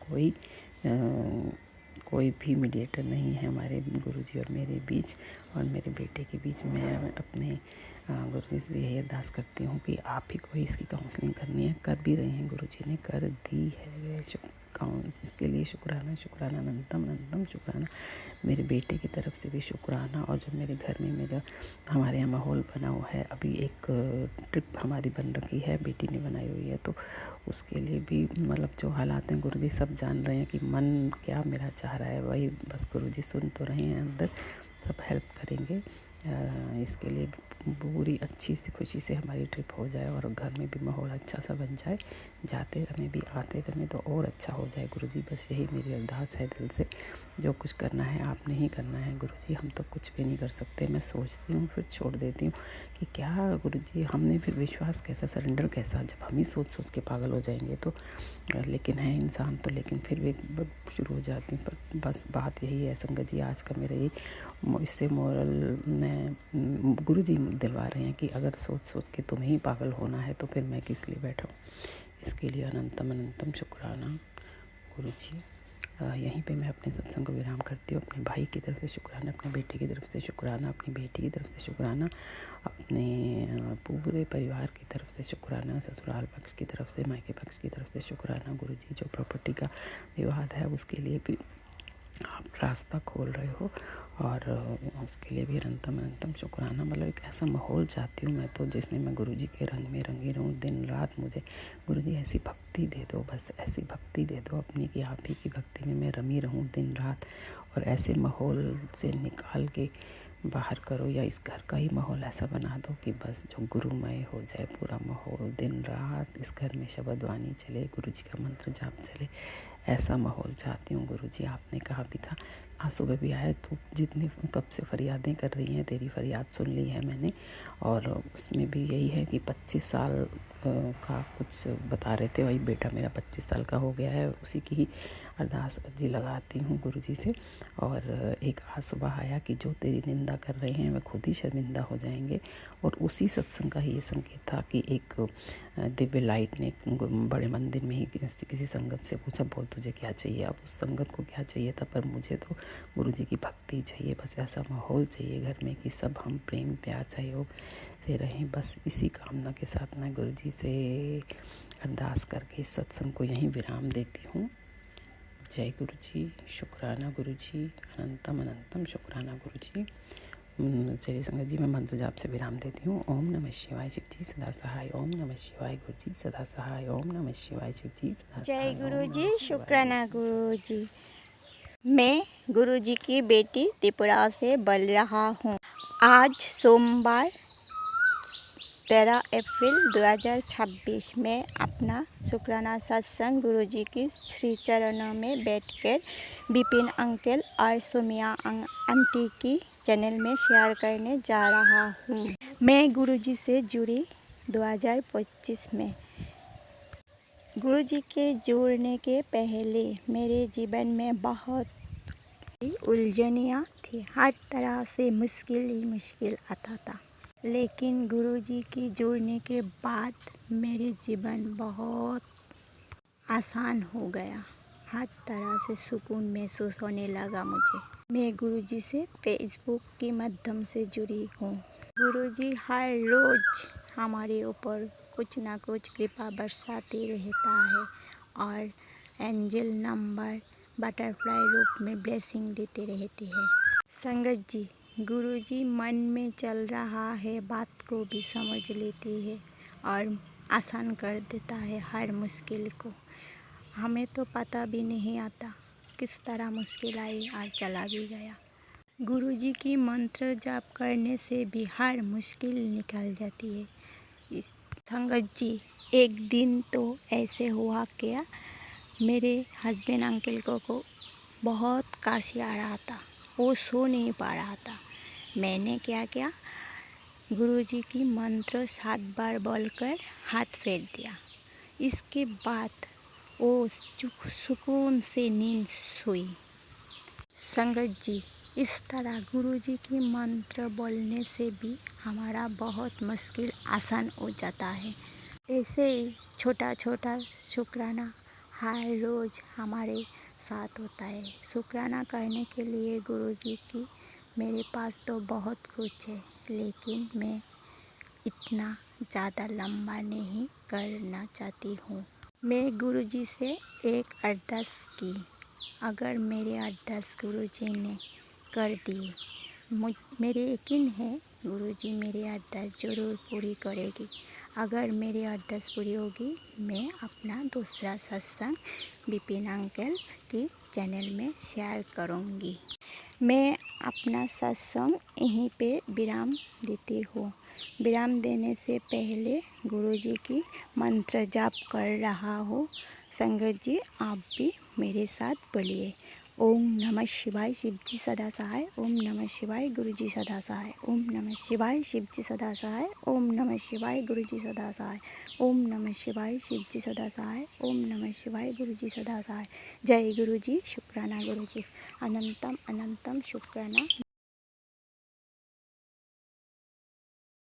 कोई भी मीडिएटर नहीं है हमारे गुरुजी और मेरे बीच और मेरे बेटे के बीच। मैं अपने गुरुजी से यही अरदास करती हूँ कि आप ही को ही इसकी काउंसलिंग करनी है। कर भी रहे हैं, गुरुजी ने कर दी है। इसके लिए शुक्राना अनंतम शुक्राना। मेरे बेटे की तरफ से भी शुक्राना, और जो मेरे घर में हमारे यहाँ माहौल बना हुआ है। अभी एक ट्रिप हमारी बन रखी है, बेटी ने बनाई हुई है, तो उसके लिए भी मतलब जो हालात हैं गुरुजी सब जान रहे हैं कि मन क्या मेरा चाह रहा है, वही बस गुरुजी सुन तो रहे हैं अंदर, सब हेल्प करेंगे। इसके लिए पूरी अच्छी सी खुशी से हमारी ट्रिप हो जाए और घर में भी माहौल अच्छा सा बन जाए, जाते रहें भी आते रहें तो और अच्छा हो जाए गुरुजी। बस यही मेरी अरदास है दिल से। जो कुछ करना है आपने ही करना है गुरुजी, हम तो कुछ भी नहीं कर सकते। मैं सोचती हूँ फिर छोड़ देती हूँ कि क्या गुरुजी, हमने फिर विश्वास कैसा, सरेंडर कैसा, जब हम ही सोच के पागल हो जाएंगे तो। लेकिन है इंसान तो, लेकिन फिर भी शुरू हो जाती हूँ। पर बस बात यही है संगत जी, आज का मेरा यही इससे मोरल मैं गुरुजी दिलवा रहे हैं कि अगर सोच के तुम्हें ही पागल होना है तो फिर मैं किस लिए बैठा हूँ। इसके लिए अनंतम शुक्राना गुरुजी। यहीं पे मैं अपने सत्संग को विराम करती हूँ। अपने भाई की तरफ से शुक्राना, अपने बेटे की तरफ से शुक्राना, अपनी बेटी की तरफ से शुक्राना, अपने पूरे परिवार की तरफ से शुक्राना, ससुराल पक्ष की तरफ से, मायके पक्ष की तरफ से शुक्राना गुरुजी। जो प्रॉपर्टी का विवाद है उसके लिए भी आप रास्ता खोल रहे हो, और उसके लिए भी अनंतम शुक्राना। मतलब एक ऐसा माहौल चाहती हूँ मैं तो जिसमें मैं गुरुजी के रंग में रंगी रहूँ दिन रात। मुझे गुरुजी ऐसी भक्ति दे दो, बस ऐसी भक्ति दे दो अपनी कि आप ही की भक्ति में मैं रमी रहूँ दिन रात, और ऐसे माहौल से निकाल के बाहर करो, या इस घर का ही माहौल ऐसा बना दो कि बस जो गुरुमय हो जाए पूरा माहौल। दिन रात इस घर में शब्द वाणी चले, गुरुजी का मंत्र जाप चले, ऐसा माहौल चाहती हूँ गुरुजी। आपने कहा भी था, आज सुबह भी आया, तू जितनी कब से फरियादें कर रही हैं तेरी फरियाद सुन ली है मैंने। और उसमें भी यही है कि 25 साल का कुछ बता रहे थे, वही बेटा मेरा 25 साल का हो गया है, उसी की ही अरदास जी लगाती हूँ गुरु जी से। और एक आज सुबह आया कि जो तेरी निंदा कर रहे हैं वह खुद ही शर्मिंदा हो जाएंगे। और उसी सत्संग का ये संकेत था कि एक दिव्य लाइट ने बड़े मंदिर में ही किसी संगत से पूछा, बोल तुझे क्या चाहिए। अब उस संगत को क्या चाहिए था, पर मुझे तो गुरु जी की भक्ति चाहिए। बस ऐसा माहौल चाहिए घर में कि सब हम प्रेम प्यार सहयोग से रहें। बस इसी कामना के साथ मैं गुरु जी से अरदास करके इस सत्संग को यहीं विराम देती हूँ। जय गुरु जी, शुक्राना गुरु जी, अनंतम अनंतम शुक्राना गुरु जी। चलिए संगत जी, मैं मंत्र जाप से विराम देती हूँ। ओम नमः शिवाय, शिव जी सदा सहाय। ओम नमः शिवाय, गुरु जी सदा सहाय। ओम नमः शिवाय, शिव जी सदा जय सहाय। गुरु ओम जी, नमः शिवाय, शुक्राना गुरु जी। मैं गुरु जी की बेटी त्रिपुरा से बोल रहा हूँ। आज सोमवार 13 अप्रैल 2026 में अपना शुक्राना सत्संग गुरु जी की श्री चरणों में बैठकर विपिन अंकल और सोमिया आंटी की चैनल में शेयर करने जा रहा हूँ। मैं गुरु जी से जुड़ी 2025 में। गुरु जी के जुड़ने के पहले मेरे जीवन में बहुत उलझनियाँ थी। हर तरह से मुश्किल ही मुश्किल आता था, लेकिन गुरु जी की जुड़ने के बाद मेरे जीवन बहुत आसान हो गया। हर तरह से सुकून महसूस होने लगा मुझे। मैं गुरु जी से फेसबुक के माध्यम से जुड़ी हूँ। गुरु जी हर रोज हमारे ऊपर कुछ ना कुछ कृपा बरसाते रहता है और एंजल नंबर बटरफ्लाई रूप में ब्लेसिंग देते रहते हैं। संगत जी, गुरु जी मन में चल रहा है बात को भी समझ लेते हैं और आसान कर देता है हर मुश्किल को। हमें तो पता भी नहीं आता किस तरह मुश्किल आई और चला भी गया। गुरु जी की मंत्र जाप करने से भी हर मुश्किल निकल जाती है। इस संगत जी, एक दिन तो ऐसे हुआ क्या, मेरे हस्बैंड अंकल को बहुत काशी आ रहा था। वो सो नहीं पा रहा था। मैंने क्या किया, गुरु जी की मंत्र 7 बार बोलकर हाथ फेर दिया। इसके बाद वो सुकून से नींद सोई। संगत जी, इस तरह गुरु जी की मंत्र बोलने से भी हमारा बहुत मुश्किल आसान हो जाता है। ऐसे ही छोटा छोटा शुक्राना हर रोज़ हमारे साथ होता है। शुक्राना करने के लिए गुरु जी की मेरे पास तो बहुत कुछ है, लेकिन मैं इतना ज़्यादा लंबा नहीं करना चाहती हूँ। मैं गुरु जी से एक अरदास की। अगर मेरे अरदास गुरु जी ने कर दी, मेरे यकीन है गुरु जी मेरी अरदास ज़रूर पूरी करेगी। अगर मेरी अरदास पूरी होगी, मैं अपना दूसरा सत्संग विपिन अंकल की चैनल में शेयर करूँगी। मैं अपना सत्संग यहीं पे विराम देती हूँ। विराम देने से पहले गुरु जी की मंत्र जाप कर रहा हूँ। संगत जी, आप भी मेरे साथ बोलिए। ओम नमः शिवाय, शिव जी सदा सहाय। ओम नमः शिवाय, गुरु जी सदा सहाय। ओम नमः शिवाय, शिव जी सदा सहाय। ओम नमः शिवाय, गुरु जी सदा सहाय। ओम नमः शिवाय, शिव जी सदा सहाय। ओम नमः शिवाय, गुरु जी सदा सहाय। जय गुरु जी, शुक्राना गुरु जी, अनंतम अनंतम शुक्राना।